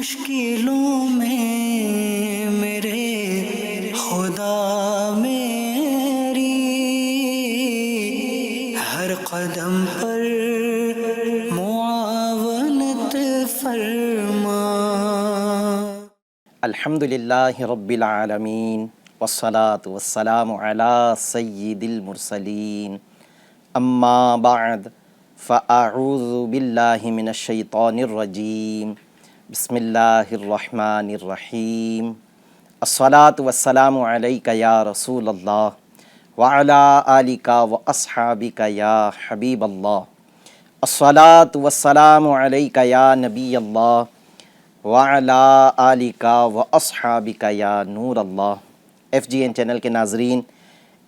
مشکلوں میں میرے خدا میری ہر قدم پر معاونت فرما۔ الحمدللہ رب العالمین والصلاة والسلام علی سید المرسلین، اما بعد فاعوذ باللہ من الشیطان الرجیم، بسم اللہ الرحمن الرحیم۔ الصلاة والسلام علیک یا رسول اللہ وعلی آلک واصحابک یا حبیب اللہ۔ الصلاة والسلام علیک یا نبی اللہ وعلی آلک واصحابک یا نور اللہ۔ ایف جی این چینل کے ناظرین،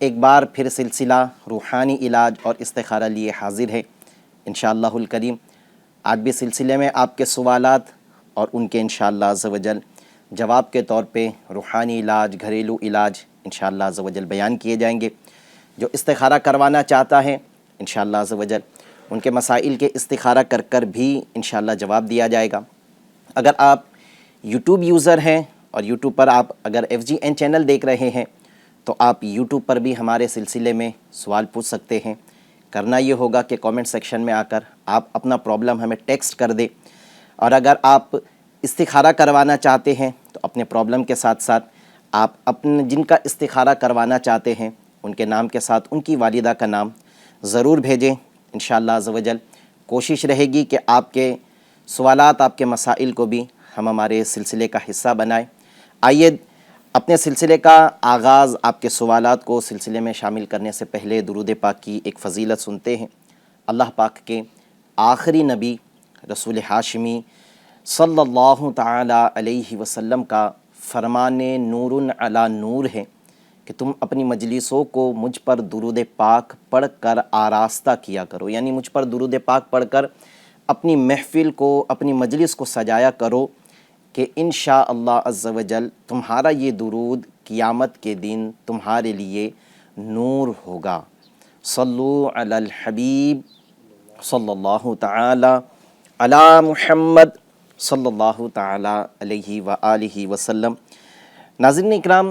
ایک بار پھر سلسلہ روحانی علاج اور استخارہ لیے حاضر ہے انشاءاللہ الکریم۔ آج بھی سلسلے میں آپ کے سوالات اور ان کے انشاءاللہ عز و جل جواب کے طور پہ روحانی علاج، گھریلو علاج انشاءاللہ عز و جل بیان کیے جائیں گے۔ جو استخارہ کروانا چاہتا ہے انشاءاللہ عز و جل ان کے مسائل کے استخارہ کر کر بھی انشاءاللہ جواب دیا جائے گا۔ اگر آپ یوٹیوب یوزر ہیں اور یوٹیوب پر آپ اگر ایف جی این چینل دیکھ رہے ہیں تو آپ یوٹیوب پر بھی ہمارے سلسلے میں سوال پوچھ سکتے ہیں۔ کرنا یہ ہوگا کہ کومنٹ سیکشن میں آ کر آپ اپنا پرابلم ہمیں ٹیکسٹ کر دیں، اور اگر آپ استخارہ کروانا چاہتے ہیں تو اپنے پرابلم کے ساتھ ساتھ آپ اپنے جن کا استخارہ کروانا چاہتے ہیں ان کے نام کے ساتھ ان کی والدہ کا نام ضرور بھیجیں انشاءاللہ عز و جل۔ کوشش رہے گی کہ آپ کے سوالات، آپ کے مسائل کو بھی ہم ہمارے سلسلے کا حصہ بنائیں۔ آئیے اپنے سلسلے کا آغاز آپ کے سوالات کو سلسلے میں شامل کرنے سے پہلے درود پاک کی ایک فضیلت سنتے ہیں۔ اللہ پاک کے آخری نبی رسول ہاشمی صلی اللہ تعالی علیہ وسلم کا فرمان نور علی نور ہے کہ تم اپنی مجلسوں کو مجھ پر درود پاک پڑھ کر آراستہ کیا کرو، یعنی مجھ پر درود پاک پڑھ کر اپنی محفل کو، اپنی مجلس کو سجایا کرو کہ انشاءاللہ عز و جل تمہارا یہ درود قیامت کے دن تمہارے لیے نور ہوگا۔ صلو علی الحبیب صلی اللہ تعالی علی محمد صلی اللہ تعالی علیہ وآلہ وسلم۔ ناظرین اکرام،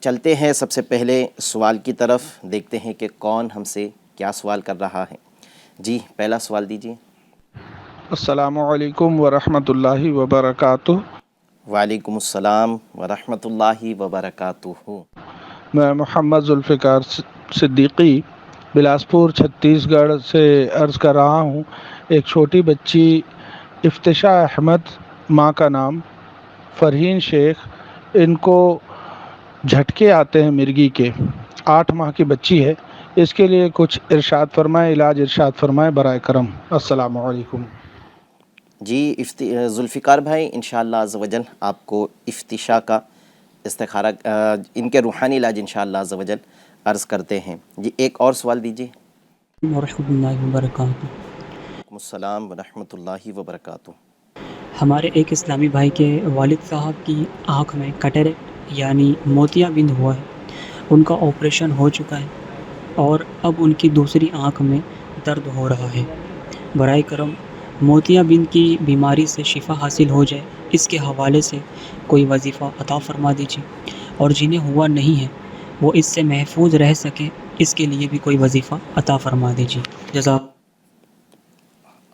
چلتے ہیں سب سے پہلے سوال کی طرف، دیکھتے ہیں کہ کون ہم سے کیا سوال کر رہا ہے۔ جی پہلا سوال دیجیے۔ السلام علیکم ورحمۃ اللہ وبرکاتہ۔ وعلیکم السلام ورحمۃ اللہ وبرکاتہ۔ میں محمد ذوالفقار صدیقی بلاسپور چھتیس گڑھ سے عرض کر رہا ہوں۔ ایک چھوٹی بچی افتشاء احمد، ماں کا نام فرحین شیخ، ان کو جھٹکے آتے ہیں مرگی کے، 8 ماہ کی بچی ہے، اس کے لیے کچھ ارشاد فرمائیں، علاج ارشاد فرمائیں برائے کرم۔ السلام علیکم۔ جی ذوالفقار بھائی، انشاءاللہ عز و جل آپ کو افتشاء کا استخارہ ان کے روحانی علاج انشاءاللہ عز و جل عرض کرتے ہیں۔ جی ایک اور سوال دیجیے۔ ورحمۃ اللہ وبرکاتہ۔ وعلیکم السلام ورحمۃ اللہ وبرکاتہ۔ ہمارے ایک اسلامی بھائی کے والد صاحب کی آنکھ میں کیٹریکٹ یعنی موتیا بند ہوا ہے، ان کا آپریشن ہو چکا ہے اور اب ان کی دوسری آنکھ میں درد ہو رہا ہے۔ برائے کرم موتیا بند کی بیماری سے شفا حاصل ہو جائے، اس کے حوالے سے کوئی وظیفہ عطا فرما دیجیے، اور جنہیں ہوا نہیں ہے وہ اس سے محفوظ رہ سکیں، اس کے لیے بھی کوئی وظیفہ عطا فرما دیجیے۔ جزاک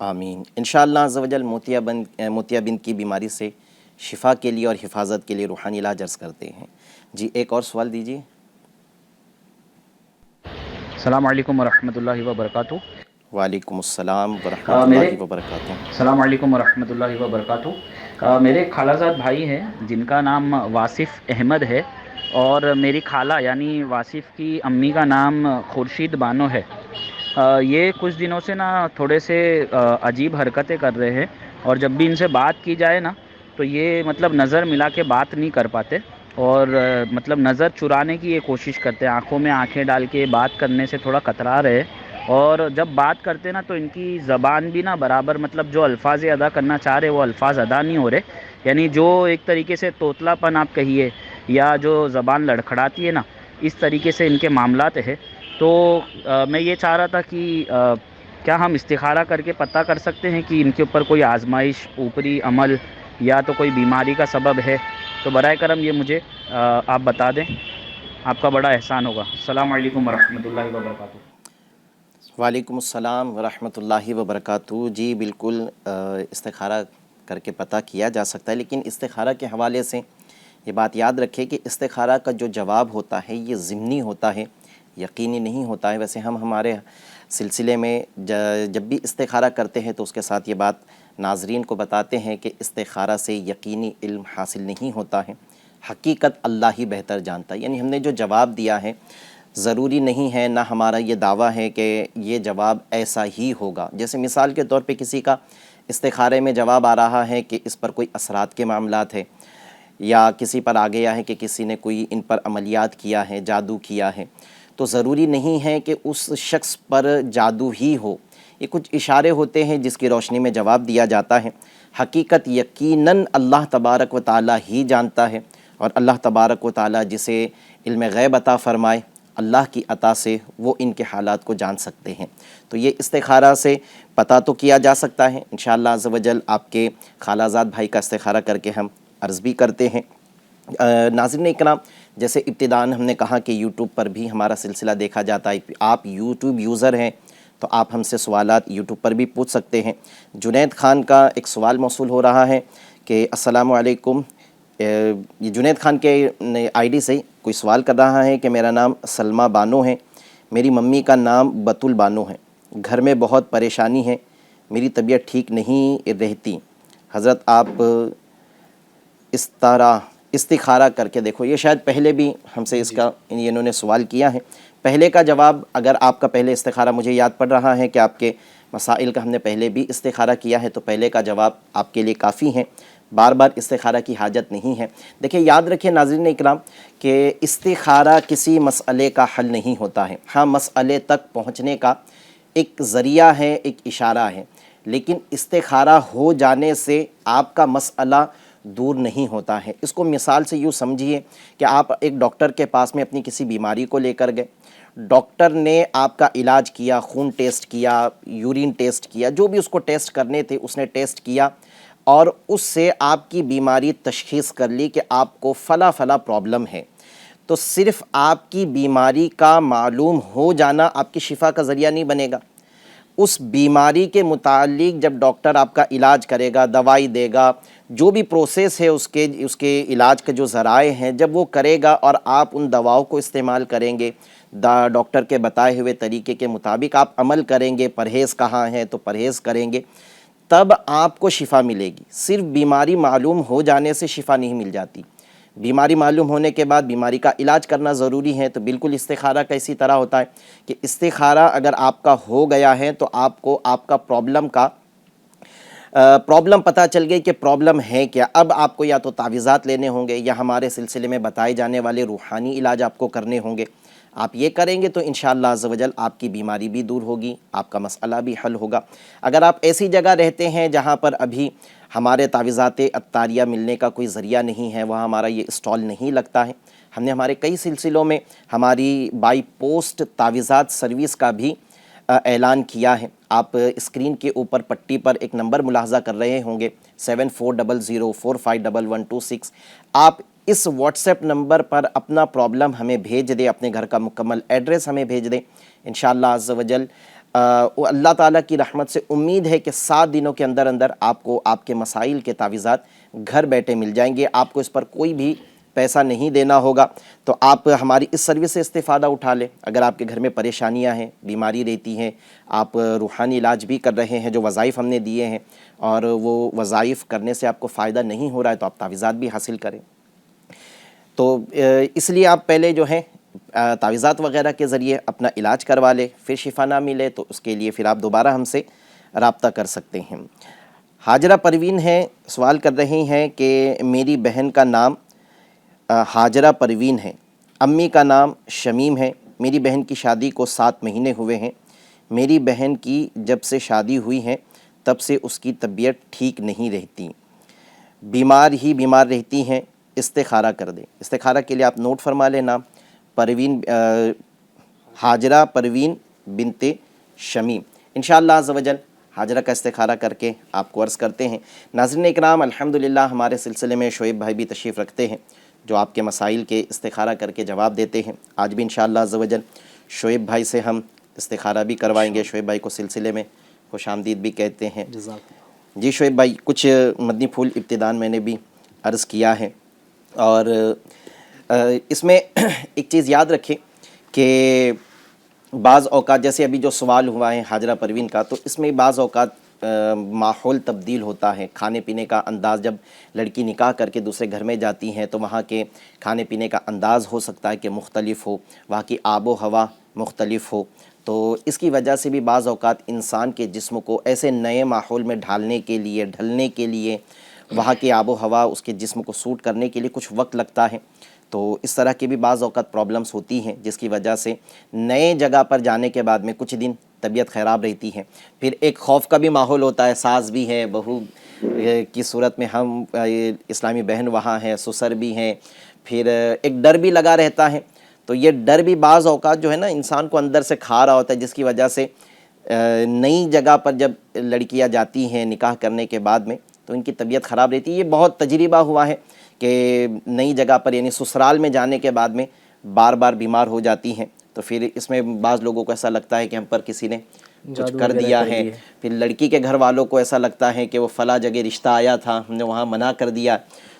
آمین۔ انشاءاللہ عز و جل موتیا بند کی بیماری سے شفا کے لیے اور حفاظت کے لیے روحانی علاج عرض کرتے ہیں۔ جی ایک اور سوال دیجیے۔ السلام علیکم ورحمۃ اللہ وبرکاتہ۔ وعلیکم السلام ورحمۃ اللہ وبرکاتہ۔ السلام علیکم ورحمۃ اللہ وبرکاتہ۔ میرے خالہ زاد بھائی ہیں جن کا نام واصف احمد ہے، اور میری خالہ یعنی واصف کی امی کا نام خورشید بانو ہے۔ یہ کچھ دنوں سے نا تھوڑے سے عجیب حرکتیں کر رہے ہیں، اور جب بھی ان سے بات کی جائے نا تو یہ مطلب نظر ملا کے بات نہیں کر پاتے، اور مطلب نظر چرانے کی یہ کوشش کرتے ہیں، آنکھوں میں آنکھیں ڈال کے بات کرنے سے تھوڑا کترا رہے، اور جب بات کرتے نا تو ان کی زبان بھی نا برابر مطلب جو الفاظ ادا کرنا چاہ رہے وہ الفاظ ادا نہیں ہو رہے، یعنی جو ایک طریقے سے طوطلا پن آپ کہیے یا جو زبان لڑکھڑاتی ہے نا، اس طریقے سے ان کے معاملات ہے۔ تو میں یہ چاہ رہا تھا کہ کیا ہم استخارہ کر کے پتہ کر سکتے ہیں کہ ان کے اوپر کوئی آزمائش، اوپری عمل یا تو کوئی بیماری کا سبب ہے، تو برائے کرم یہ مجھے آپ بتا دیں، آپ کا بڑا احسان ہوگا۔ السلام علیکم ورحمۃ اللہ وبرکاتہ۔ وعلیکم السلام ورحمۃ اللہ وبرکاتہ۔ جی بالکل استخارہ کر کے پتہ کیا جا سکتا ہے، لیکن استخارہ کے حوالے سے یہ بات یاد رکھے کہ استخارہ کا جو جواب ہوتا ہے یہ ضمنی ہوتا ہے، یقینی نہیں ہوتا ہے۔ ویسے ہم ہمارے سلسلے میں جب بھی استخارہ کرتے ہیں تو اس کے ساتھ یہ بات ناظرین کو بتاتے ہیں کہ استخارہ سے یقینی علم حاصل نہیں ہوتا ہے، حقیقت اللہ ہی بہتر جانتا ہے۔ یعنی ہم نے جو جواب دیا ہے ضروری نہیں ہے، نہ ہمارا یہ دعویٰ ہے کہ یہ جواب ایسا ہی ہوگا۔ جیسے مثال کے طور پہ کسی کا استخارے میں جواب آ رہا ہے کہ اس پر کوئی اثرات کے معاملات ہے، یا کسی پر آ گیا ہے کہ کسی نے کوئی ان پر عملیات کیا ہے، جادو کیا ہے، تو ضروری نہیں ہے کہ اس شخص پر جادو ہی ہو۔ یہ کچھ اشارے ہوتے ہیں جس کی روشنی میں جواب دیا جاتا ہے۔ حقیقت یقیناً اللہ تبارک و تعالی ہی جانتا ہے، اور اللہ تبارک و تعالی جسے علم غیب عطا فرمائے، اللہ کی عطا سے وہ ان کے حالات کو جان سکتے ہیں۔ تو یہ استخارہ سے پتہ تو کیا جا سکتا ہے۔ انشاءاللہ عز و جل آپ کے خالہ زاد بھائی کا استخارہ کر کے ہم عرض بھی کرتے ہیں۔ ناظرین اکرام، جیسے ابتداً ہم نے کہا کہ یوٹیوب پر بھی ہمارا سلسلہ دیکھا جاتا ہے۔ آپ یوٹیوب یوزر ہیں تو آپ ہم سے سوالات یوٹیوب پر بھی پوچھ سکتے ہیں۔ جنید خان کا ایک سوال موصول ہو رہا ہے کہ السلام علیکم، یہ جنید خان کے آئی ڈی سے کوئی سوال کر رہا ہے کہ میرا نام سلمہ بانو ہے، میری ممی کا نام بطول بانو ہے، گھر میں بہت پریشانی ہے، میری طبیعت ٹھیک نہیں رہتی، حضرت آپ استخارہ کر کے دیکھو۔ یہ شاید پہلے بھی ہم سے اس کا انہوں نے سوال کیا ہے۔ پہلے کا جواب، اگر آپ کا پہلے استخارہ مجھے یاد پڑ رہا ہے کہ آپ کے مسائل کا ہم نے پہلے بھی استخارہ کیا ہے، تو پہلے کا جواب آپ کے لیے کافی ہے، بار بار استخارہ کی حاجت نہیں ہے۔ دیکھیں، یاد رکھیں ناظرین اکرام کہ استخارہ کسی مسئلے کا حل نہیں ہوتا ہے، ہاں مسئلے تک پہنچنے کا ایک ذریعہ ہے، ایک اشارہ ہے، لیکن استخارہ ہو جانے سے آپ کا مسئلہ دور نہیں ہوتا ہے۔ اس کو مثال سے یوں سمجھیے کہ آپ ایک ڈاکٹر کے پاس میں اپنی کسی بیماری کو لے کر گئے، ڈاکٹر نے آپ کا علاج کیا، خون ٹیسٹ کیا، یورین ٹیسٹ کیا، جو بھی اس کو ٹیسٹ کرنے تھے اس نے ٹیسٹ کیا، اور اس سے آپ کی بیماری تشخیص کر لی کہ آپ کو فلاں فلاں پرابلم ہے۔ تو صرف آپ کی بیماری کا معلوم ہو جانا آپ کی شفا کا ذریعہ نہیں بنے گا۔ اس بیماری کے متعلق جب ڈاکٹر آپ کا علاج کرے گا، دوائی دے گا، جو بھی پروسیس ہے اس کے علاج کے جو ذرائع ہیں، جب وہ کرے گا اور آپ ان دواؤں کو استعمال کریں گے، ڈاکٹر کے بتائے ہوئے طریقے کے مطابق آپ عمل کریں گے، پرہیز کہاں ہے تو پرہیز کریں گے، تب آپ کو شفا ملے گی۔ صرف بیماری معلوم ہو جانے سے شفا نہیں مل جاتی، بیماری معلوم ہونے کے بعد بیماری کا علاج کرنا ضروری ہے۔ تو بالکل استخارہ کا اسی طرح ہوتا ہے کہ استخارہ اگر آپ کا ہو گیا ہے تو آپ کو آپ کا پرابلم پتہ چل گئی کہ پرابلم ہے کیا۔ اب آپ کو یا تو تعویذات لینے ہوں گے، یا ہمارے سلسلے میں بتائے جانے والے روحانی علاج آپ کو کرنے ہوں گے۔ آپ یہ کریں گے تو انشاءاللہ عز و جل آپ کی بیماری بھی دور ہوگی، آپ کا مسئلہ بھی حل ہوگا۔ اگر آپ ایسی جگہ رہتے ہیں جہاں پر ابھی ہمارے تعویذات عطاریہ ملنے کا کوئی ذریعہ نہیں ہے، وہاں ہمارا یہ اسٹال نہیں لگتا ہے، ہم نے ہمارے کئی سلسلوں میں ہماری بائی پوسٹ تعویذات سروس کا بھی اعلان کیا ہے۔ آپ اسکرین کے اوپر پٹی پر ایک نمبر ملاحظہ کر رہے ہوں گے 7400451126۔ آپ اس واٹس ایپ نمبر پر اپنا پرابلم ہمیں بھیج دیں، اپنے گھر کا مکمل ایڈریس ہمیں بھیج دیں، انشاءاللہ عز و جل اللہ تعالیٰ کی رحمت سے امید ہے کہ 7 دنوں کے اندر اندر آپ کو آپ کے مسائل کے تعویذات گھر بیٹھے مل جائیں گے۔ آپ کو اس پر کوئی بھی پیسہ نہیں دینا ہوگا۔ تو آپ ہماری اس سروس سے استفادہ اٹھا لیں۔ اگر آپ کے گھر میں پریشانیاں ہیں، بیماری رہتی ہیں، آپ روحانی علاج بھی کر رہے ہیں جو وظائف ہم نے دیے ہیں، اور وہ وظائف کرنے سے آپ کو فائدہ نہیں ہو رہا ہے، تو آپ تعویذات بھی حاصل کریں۔ تو اس لیے آپ پہلے جو ہے تعویذات وغیرہ کے ذریعے اپنا علاج کروا لیں، پھر شفا نہ ملے تو اس کے لیے پھر آپ دوبارہ ہم سے رابطہ کر سکتے ہیں۔ حاجرہ پروین ہے، سوال کر رہی ہیں کہ میری بہن کا نام حاجرہ پروین ہے، امی کا نام شمیم ہے، میری بہن کی شادی کو 7 مہینے ہوئے ہیں، میری بہن کی جب سے شادی ہوئی ہے تب سے اس کی طبیعت ٹھیک نہیں رہتی، بیمار رہتی ہیں، استخارہ کر دیں۔ استخارہ کے لیے آپ نوٹ فرما لیں نام پروین، حاجرہ پروین بنت شمیم۔ انشاءاللہ عز و جل حاجرہ کا استخارہ کر کے آپ کو عرض کرتے ہیں۔ ناظرین اکرام، الحمدللہ ہمارے سلسلے میں شعیب بھائی بھی تشریف رکھتے ہیں جو آپ کے مسائل کے استخارہ کر کے جواب دیتے ہیں۔ آج بھی انشاءاللہ عز و جل شعیب بھائی سے ہم استخارہ بھی کروائیں گے۔ شعیب بھائی کو سلسلے میں خوش آمدید بھی کہتے ہیں۔ جی شعیب بھائی، کچھ مدنی پھول ابتداءً میں نے بھی عرض کیا ہے، اور اس میں ایک چیز یاد رکھیں کہ بعض اوقات جیسے ابھی جو سوال ہوا ہے حاجرہ پروین کا، تو اس میں بعض اوقات ماحول تبدیل ہوتا ہے، کھانے پینے کا انداز، جب لڑکی نکاح کر کے دوسرے گھر میں جاتی ہیں تو وہاں کے کھانے پینے کا انداز ہو سکتا ہے کہ مختلف ہو، وہاں کی آب و ہوا مختلف ہو، تو اس کی وجہ سے بھی بعض اوقات انسان کے جسم کو ایسے نئے ماحول میں ڈھلنے کے لیے وہاں کی آب و ہوا اس کے جسم کو سوٹ کرنے کے لیے کچھ وقت لگتا ہے۔ تو اس طرح کی بھی بعض اوقات پرابلمس ہوتی ہیں، جس کی وجہ سے نئے جگہ پر جانے کے بعد میں کچھ دن طبیعت خراب رہتی ہے۔ پھر ایک خوف کا بھی ماحول ہوتا ہے، ساس بھی ہے، بہو کی صورت میں ہم اسلامی بہن وہاں ہیں، سسر بھی ہیں، پھر ایک ڈر بھی لگا رہتا ہے۔ تو یہ ڈر بھی بعض اوقات جو ہے نا انسان کو اندر سے کھا رہا ہوتا ہے، جس کی وجہ سے نئی جگہ پر جب لڑکیاں جاتی ہیں نکاح کرنے کے بعد میں تو ان کی طبیعت خراب رہتی ہے۔ یہ بہت تجربہ ہوا ہے کہ نئی جگہ پر یعنی سسرال میں جانے کے بعد میں بار بار بیمار ہو جاتی ہیں، تو پھر اس میں بعض لوگوں کو ایسا لگتا ہے کہ ہم پر کسی نے کچھ کر دیا ہے۔ پھر لڑکی کے گھر والوں کو ایسا لگتا ہے کہ وہ فلاں جگہ رشتہ آیا تھا، ہم نے وہاں منع کر دیا،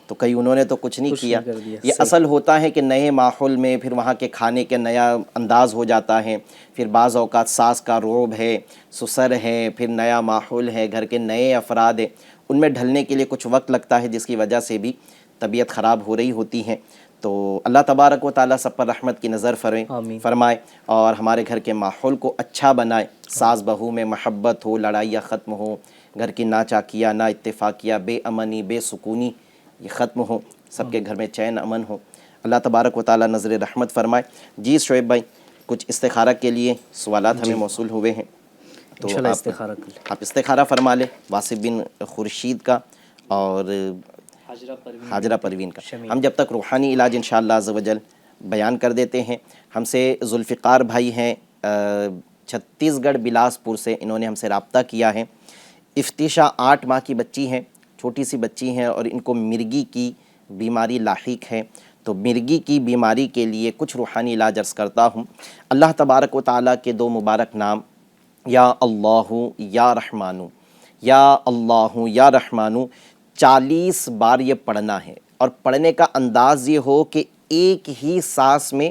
تو کہیں انہوں نے تو کچھ نہیں کیا۔ یہ اصل ہوتا ہے کہ نئے ماحول میں پھر وہاں کے کھانے کے نیا انداز ہو جاتا ہے، پھر بعض اوقات ساس کا رعب ہے، سسر ہے، پھر نیا ماحول ہے، گھر کے نئے افراد ہیں، ان میں ڈھلنے کے لیے کچھ وقت لگتا ہے، جس کی وجہ سے بھی طبیعت خراب ہو رہی ہوتی ہیں۔ تو اللہ تبارک و تعالیٰ سب پر رحمت کی نظر فرمائے اور ہمارے گھر کے ماحول کو اچھا بنائے، ساس بہو میں محبت ہو، لڑائیاں ختم ہو، گھر کی نا چاکیاں، نا اتفاقیاں، بے امنی، بے سکونی یہ ختم ہو، سب کے گھر میں چین امن ہو، اللہ تبارک و تعالیٰ نظر رحمت فرمائے۔ جی شعیب بھائی، کچھ استخارہ کے لیے سوالات ہمیں موصول ہوئے ہیں، تو آپ استخارہ فرما لیں واصف بن خورشید کا اور حاجرہ پروین کا۔ ہم جب تک روحانی علاج انشاءاللہ عز و جل بیان کر دیتے ہیں، ہم سے ذوالفقار بھائی ہیں چھتیس گڑھ بلاسپور سے، انہوں نے ہم سے رابطہ کیا ہے۔ افتشا 8 ماہ کی بچی ہیں، چھوٹی سی بچی ہیں، اور ان کو مرگی کی بیماری لاحق ہے، تو مرگی کی بیماری کے لیے کچھ روحانی علاج عرض کرتا ہوں۔ اللہ تبارک و تعالیٰ کے 2 مبارک نام یا اللہ یا رحمانو، یا اللہ یا رحمانو 40 بار یہ پڑھنا ہے، اور پڑھنے کا انداز یہ ہو کہ ایک ہی سانس میں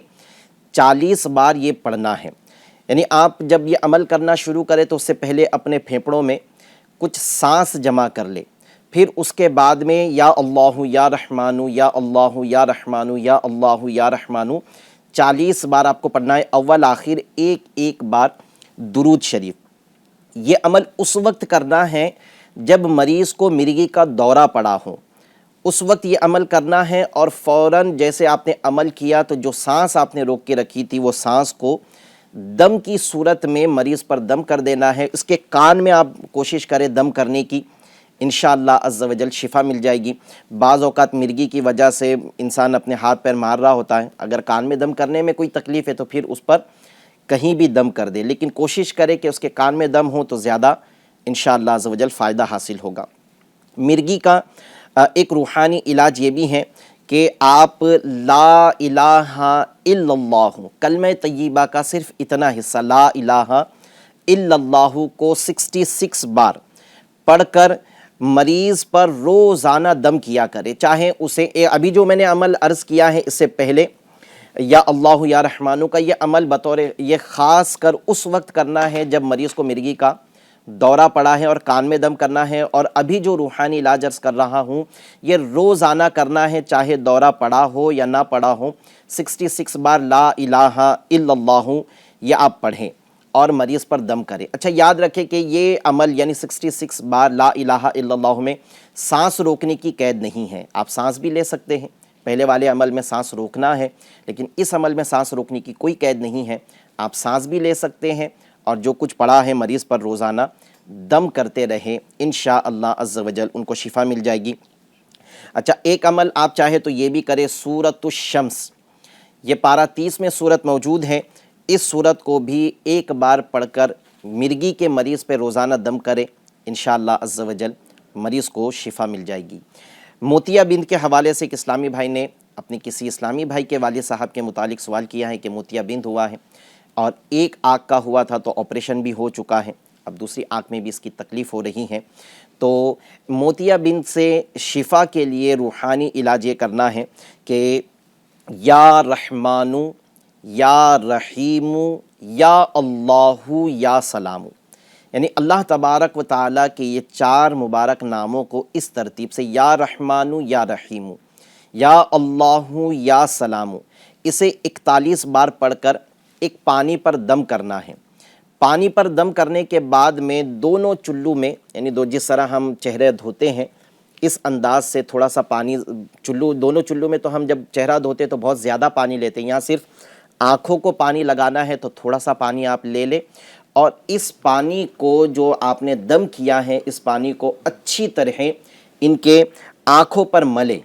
40 بار یہ پڑھنا ہے۔ یعنی آپ جب یہ عمل کرنا شروع کریں تو اس سے پہلے اپنے پھیپھڑوں میں کچھ سانس جمع کر لے، پھر اس کے بعد میں یا اللہ یا رحمانو، یا اللہ یا رحمانو، یا اللہ یا رحمانو 40 بار آپ کو پڑھنا ہے، اول آخر ایک بار درود شریف۔ یہ عمل اس وقت کرنا ہے جب مریض کو مرگی کا دورہ پڑا ہو، اس وقت یہ عمل کرنا ہے، اور فوراً جیسے آپ نے عمل کیا تو جو سانس آپ نے روک کے رکھی تھی وہ سانس کو دم کی صورت میں مریض پر دم کر دینا ہے۔ اس کے کان میں آپ کوشش کریں دم کرنے کی، انشاءاللہ عز و جل شفا مل جائے گی۔ بعض اوقات مرگی کی وجہ سے انسان اپنے ہاتھ پیر مار رہا ہوتا ہے، اگر کان میں دم کرنے میں کوئی تکلیف ہے تو پھر اس پر کہیں بھی دم کر دے، لیکن کوشش کرے کہ اس کے کان میں دم ہو تو زیادہ انشاءاللہ عز و جل فائدہ حاصل ہوگا۔ مرگی کا ایک روحانی علاج یہ بھی ہے کہ آپ لا الہ الا اللہ، کلمہ طیبہ کا صرف اتنا حصہ لا الہ الا اللہ کو 66 بار پڑھ کر مریض پر روزانہ دم کیا کرے، چاہے اسے ابھی جو میں نے عمل عرض کیا ہے اس سے پہلے یا اللہ یا رحمانو کا یہ عمل بطور یہ خاص کر اس وقت کرنا ہے جب مریض کو مرگی کا دورہ پڑا ہے اور کان میں دم کرنا ہے، اور ابھی جو روحانی علاج عرض کر رہا ہوں یہ روزانہ کرنا ہے، چاہے دورہ پڑا ہو یا نہ پڑا ہو۔ 66 بار لا الہ الا اللہ یہ آپ پڑھیں اور مریض پر دم کریں۔ اچھا یاد رکھیں کہ یہ عمل یعنی 66 بار لا الہ الا اللہ میں سانس روکنے کی قید نہیں ہے، آپ سانس بھی لے سکتے ہیں، پہلے والے عمل میں سانس روکنا ہے، لیکن اس عمل میں سانس روکنے کی کوئی قید نہیں ہے، آپ سانس بھی لے سکتے ہیں، اور جو کچھ پڑھا ہے مریض پر روزانہ دم کرتے رہیں، انشاءاللہ عز و جل ان کو شفا مل جائے گی۔ اچھا ایک عمل آپ چاہے تو یہ بھی کرے، سورۃ الشمس، یہ پارہ 30 میں سورت موجود ہے، اس سورت کو بھی ایک بار پڑھ کر مرگی کے مریض پہ روزانہ دم کرے، انشاءاللہ عز و جل مریض کو شفا مل جائے گی۔ موتیا بند کے حوالے سے ایک اسلامی بھائی نے اپنے کسی اسلامی بھائی کے والد صاحب کے متعلق سوال کیا ہے کہ موتیا بند ہوا ہے اور ایک آنکھ کا ہوا تھا تو آپریشن بھی ہو چکا ہے، اب دوسری آنکھ میں بھی اس کی تکلیف ہو رہی ہے، تو موتیا بند سے شفا کے لیے روحانی علاج یہ کرنا ہے کہ یا رحمانو یا رحیمو یا اللہ یا سلامو، یعنی اللہ تبارک و تعالیٰ کے یہ 4 مبارک ناموں کو اس ترتیب سے یا رحمانو یا رحیمو یا اللہ یا سلامو اسے 41 بار پڑھ کر ایک پانی پر دم کرنا ہے۔ پانی پر دم کرنے کے بعد میں دونوں چلو میں، یعنی جس طرح ہم چہرے دھوتے ہیں اس انداز سے تھوڑا سا پانی دونوں چلو میں، تو ہم جب چہرہ دھوتے تو بہت زیادہ پانی لیتے ہیں، یہاں صرف آنکھوں کو پانی لگانا ہے تو تھوڑا سا پانی آپ لے لیں اور اس پانی کو جو آپ نے دم کیا ہے اس پانی کو اچھی طرح ان کے آنکھوں پر ملے۔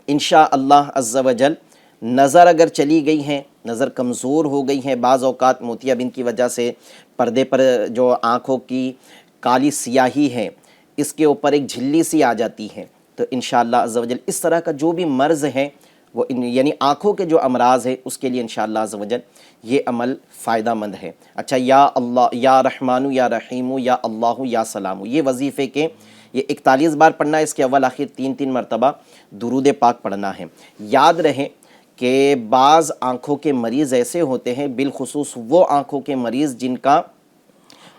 انشاءاللہ عز و جل نظر اگر چلی گئی ہیں، نظر کمزور ہو گئی ہیں، بعض اوقات موتیا بند کی وجہ سے پردے پر جو آنکھوں کی کالی سیاہی ہے اس کے اوپر ایک جھلی سی آ جاتی ہے، تو انشاءاللہ عز و جل اس طرح کا جو بھی مرض ہے وہ یعنی آنکھوں کے جو امراض ہے اس کے لیے انشاءاللہ عز و جل یہ عمل فائدہ مند ہے۔ اچھا، یا اللہ یا رحمانو یا رحیمو یا اللہ یا سلامو، یہ وظیفے کے یہ 41 بار پڑھنا ہے، اس کے اول آخر 3 مرتبہ درود پاک پڑھنا ہے۔ یاد رہے کہ بعض آنکھوں کے مریض ایسے ہوتے ہیں، بالخصوص وہ آنکھوں کے مریض جن کا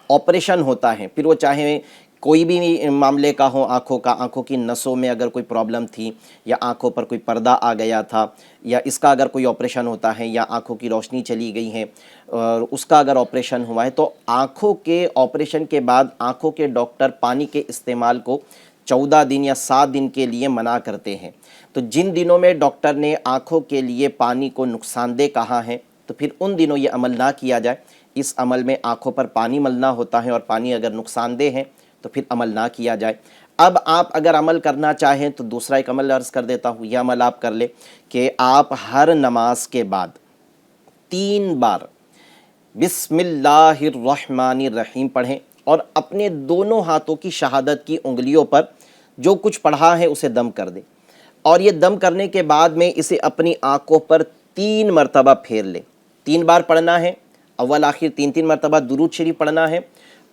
آپریشن ہوتا ہے، پھر وہ چاہے کوئی بھی معاملے کا ہو، آنکھوں کی نسوں میں اگر کوئی پرابلم تھی یا آنکھوں پر کوئی پردہ آ گیا تھا یا اس کا اگر کوئی آپریشن ہوتا ہے یا آنکھوں کی روشنی چلی گئی ہے اور اس کا اگر آپریشن ہوا ہے، تو آنکھوں کے آپریشن کے بعد آنکھوں کے ڈاکٹر پانی کے استعمال کو 14 دن یا 7 دن کے لیے منع کرتے ہیں۔ تو جن دنوں میں ڈاکٹر نے آنکھوں کے لیے پانی کو نقصان دہ کہا ہے تو پھر ان دنوں یہ عمل نہ کیا جائے۔ اس عمل میں آنکھوں پر پانی ملنا ہوتا ہے اور پانی اگر نقصان دہ ہے تو پھر عمل نہ کیا جائے۔ اب آپ اگر عمل کرنا چاہیں تو دوسرا ایک عمل عرض کر دیتا ہوں، یہ عمل آپ کر لیں کہ آپ ہر نماز کے بعد 3 بار بسم اللہ الرحمن الرحیم پڑھیں اور اپنے دونوں ہاتھوں کی شہادت کی انگلیوں پر جو کچھ پڑھا ہے اسے دم کر دیں، اور یہ دم کرنے کے بعد میں اسے اپنی آنکھوں پر 3 مرتبہ پھیر لیں۔ 3 بار پڑھنا ہے، اول آخر 3 مرتبہ درود شریف پڑھنا ہے،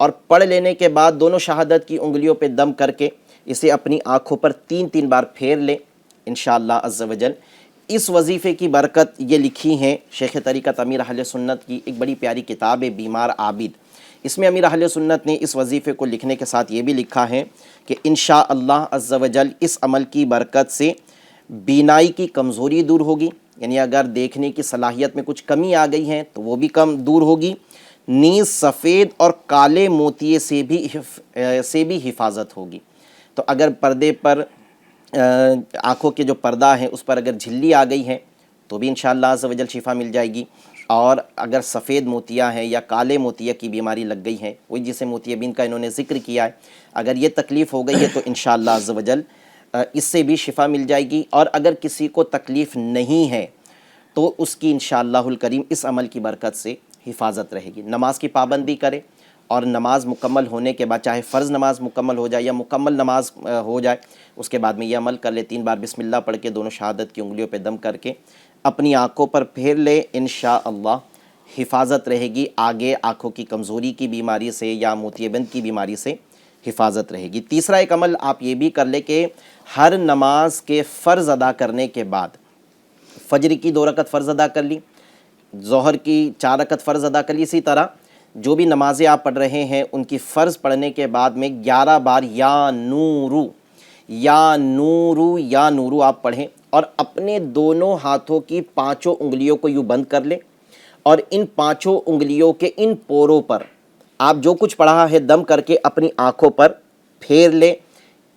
اور پڑھ لینے کے بعد دونوں شہادت کی انگلیوں پہ دم کر کے اسے اپنی آنکھوں پر 3 بار پھیر لیں انشاءاللہ عز و جل۔ اس وظیفے کی برکت یہ لکھی ہیں شیخ طریقت امیر اہل سنت کی ایک بڑی پیاری کتاب ہے بیمار عابد، اس میں امیر اہل سنت نے اس وظیفے کو لکھنے کے ساتھ یہ بھی لکھا ہے کہ انشاءاللہ عز و جل اس عمل کی برکت سے بینائی کی کمزوری دور ہوگی، یعنی اگر دیکھنے کی صلاحیت میں کچھ کمی آ گئی ہے تو وہ بھی کم دور ہوگی، نیز سفید اور کالے موتیے سے بھی حفاظت ہوگی۔ تو اگر پردے پر آنکھوں کے جو پردہ ہے اس پر اگر جھلی آ گئی ہے تو بھی انشاءاللہ عز و جل شفا مل جائے گی، اور اگر سفید موتیا ہے یا کالے موتیا کی بیماری لگ گئی ہے، وہی جسے موتیا بند کا انہوں نے ذکر کیا ہے، اگر یہ تکلیف ہو گئی ہے تو انشاءاللہ عز و جل اس سے بھی شفا مل جائے گی۔ اور اگر کسی کو تکلیف نہیں ہے تو اس کی انشاءاللہ الکریم اس عمل کی برکت سے حفاظت رہے گی۔ نماز کی پابندی کرے اور نماز مکمل ہونے کے بعد، چاہے فرض نماز مکمل ہو جائے یا مکمل نماز ہو جائے، اس کے بعد میں یہ عمل کر لے، 3 بار بسم اللہ پڑھ کے دونوں شہادت کی انگلیوں پہ دم کر کے اپنی آنکھوں پر پھیر لے، انشاءاللہ حفاظت رہے گی، آگے آنکھوں کی کمزوری کی بیماری سے یا موتیہ بند کی بیماری سے حفاظت رہے گی۔ تیسرا ایک عمل آپ یہ بھی کر لے کہ ہر نماز کے فرض ادا کرنے کے بعد، فجر کی 2 رکعت فرض ادا کر لی، ظہر کی 4 رکعت فرض ادا کر لی، اسی طرح جو بھی نمازیں آپ پڑھ رہے ہیں ان کی فرض پڑھنے کے بعد میں 11 بار یا نورو یا نورو یا نورو آپ پڑھیں، اور اپنے دونوں ہاتھوں کی 5 انگلیوں کو یوں بند کر لیں، اور ان 5 انگلیوں کے ان پوروں پر آپ جو کچھ پڑھا ہے دم کر کے اپنی آنکھوں پر پھیر لیں۔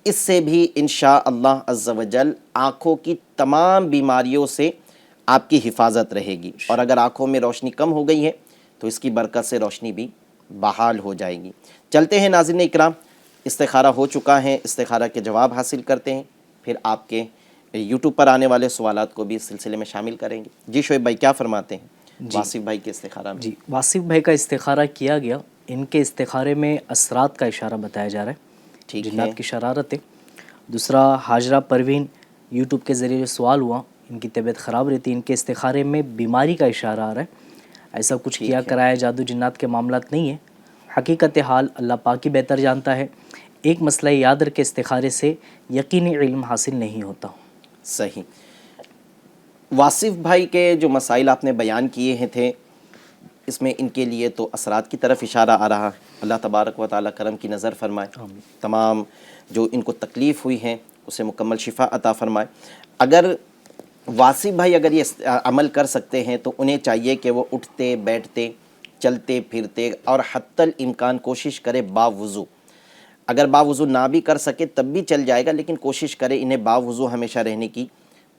اس سے بھی انشاءاللہ عز و جل آنکھوں کی تمام بیماریوں سے آپ کی حفاظت رہے گی، اور اگر آنکھوں میں روشنی کم ہو گئی ہے تو اس کی برکت سے روشنی بھی بحال ہو جائے گی۔ چلتے ہیں ناظرین اکرام، استخارہ ہو چکا ہے، استخارہ کے جواب حاصل کرتے ہیں، پھر آپ کے یوٹیوب پر آنے والے سوالات کو بھی اس سلسلے میں شامل کریں گے۔ جی شعیب بھائی کیا فرماتے ہیں واصف بھائی کے استخارہ میں؟ جی، واصف بھائی کا استخارہ کیا گیا، ان کے استخارے میں اثرات کا اشارہ بتایا جا رہا ہے۔ ٹھیک ہے، جنات کی شرارت ہے۔ دوسرا حاجرہ پروین یوٹیوب کے ذریعے سوال ہوا، ان کی طبیعت خراب رہتی ہے، ان کے استخارے میں بیماری کا اشارہ آ رہا ہے، ایسا کچھ کیا کرایا جادو جنات کے معاملات نہیں ہے، حقیقت حال اللہ پاک ہی بہتر جانتا ہے۔ ایک مسئلہ یاد رکھے، استخارے سے یقینی علم حاصل نہیں ہوتا۔ صحیح۔ واصف بھائی کے جو مسائل آپ نے بیان کیے ہیں تھے، اس میں ان کے لیے تو اثرات کی طرف اشارہ آ رہا ہے۔ اللہ تبارک و تعالیٰ کرم کی نظر فرمائے، تمام جو ان کو تکلیف ہوئی ہیں اسے مکمل شفا عطا فرمائے۔ اگر واصف بھائی اگر یہ عمل کر سکتے ہیں تو انہیں چاہیے کہ وہ اٹھتے بیٹھتے چلتے پھرتے اور حتی الامکان کوشش کرے باوضو، اگر باوضو نہ بھی کر سکے تب بھی چل جائے گا، لیکن کوشش کرے انہیں باوضو ہمیشہ رہنے کی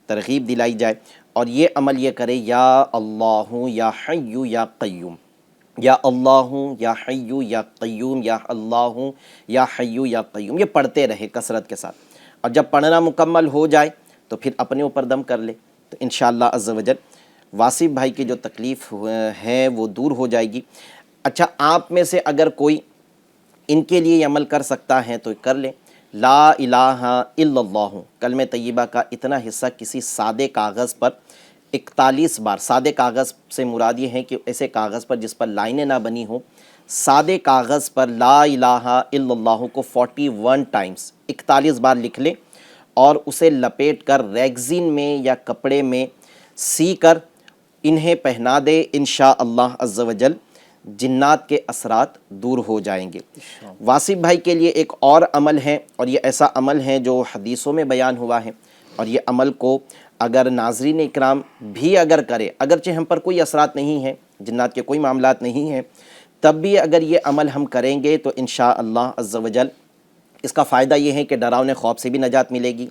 ترغیب دلائی جائے، اور یہ عمل یہ کرے، یا اللہ یا حی یا قیوم، یا اللہ یا حی یا قیوم، یا اللہ یا حی یا قیوم، یہ پڑھتے رہے کثرت کے ساتھ، اور جب پڑھنا مکمل ہو جائے تو پھر اپنے اوپر دم کر لے، تو انشاءاللہ عز و جل واصف بھائی کی جو تکلیف ہے وہ دور ہو جائے گی۔ اچھا، آپ میں سے اگر کوئی ان کے لیے یہ عمل کر سکتا ہے تو کر لیں۔ لا الہ الا اللہ کلمہ طیبہ کا اتنا حصہ کسی سادے کاغذ پر 41 بار، سادے کاغذ سے مراد یہ ہے کہ ایسے کاغذ پر جس پر لائنیں نہ بنی ہوں، سادے کاغذ پر لا الہ الا اللہ کو 41 ٹائمز 41 بار لکھ لیں، اور اسے لپیٹ کر ریگزین میں یا کپڑے میں سی کر انہیں پہنا دے، انشاءاللہ عز و جل جنات کے اثرات دور ہو جائیں گے۔ واصف بھائی کے لیے ایک اور عمل ہے، اور یہ ایسا عمل ہے جو حدیثوں میں بیان ہوا ہے، اور یہ عمل کو اگر ناظرین اکرام بھی اگر کرے، اگرچہ ہم پر کوئی اثرات نہیں ہیں، جنات کے کوئی معاملات نہیں ہیں، تب بھی اگر یہ عمل ہم کریں گے تو انشاءاللہ عز و جل اس کا فائدہ یہ ہے کہ ڈراؤنے خواب سے بھی نجات ملے گی،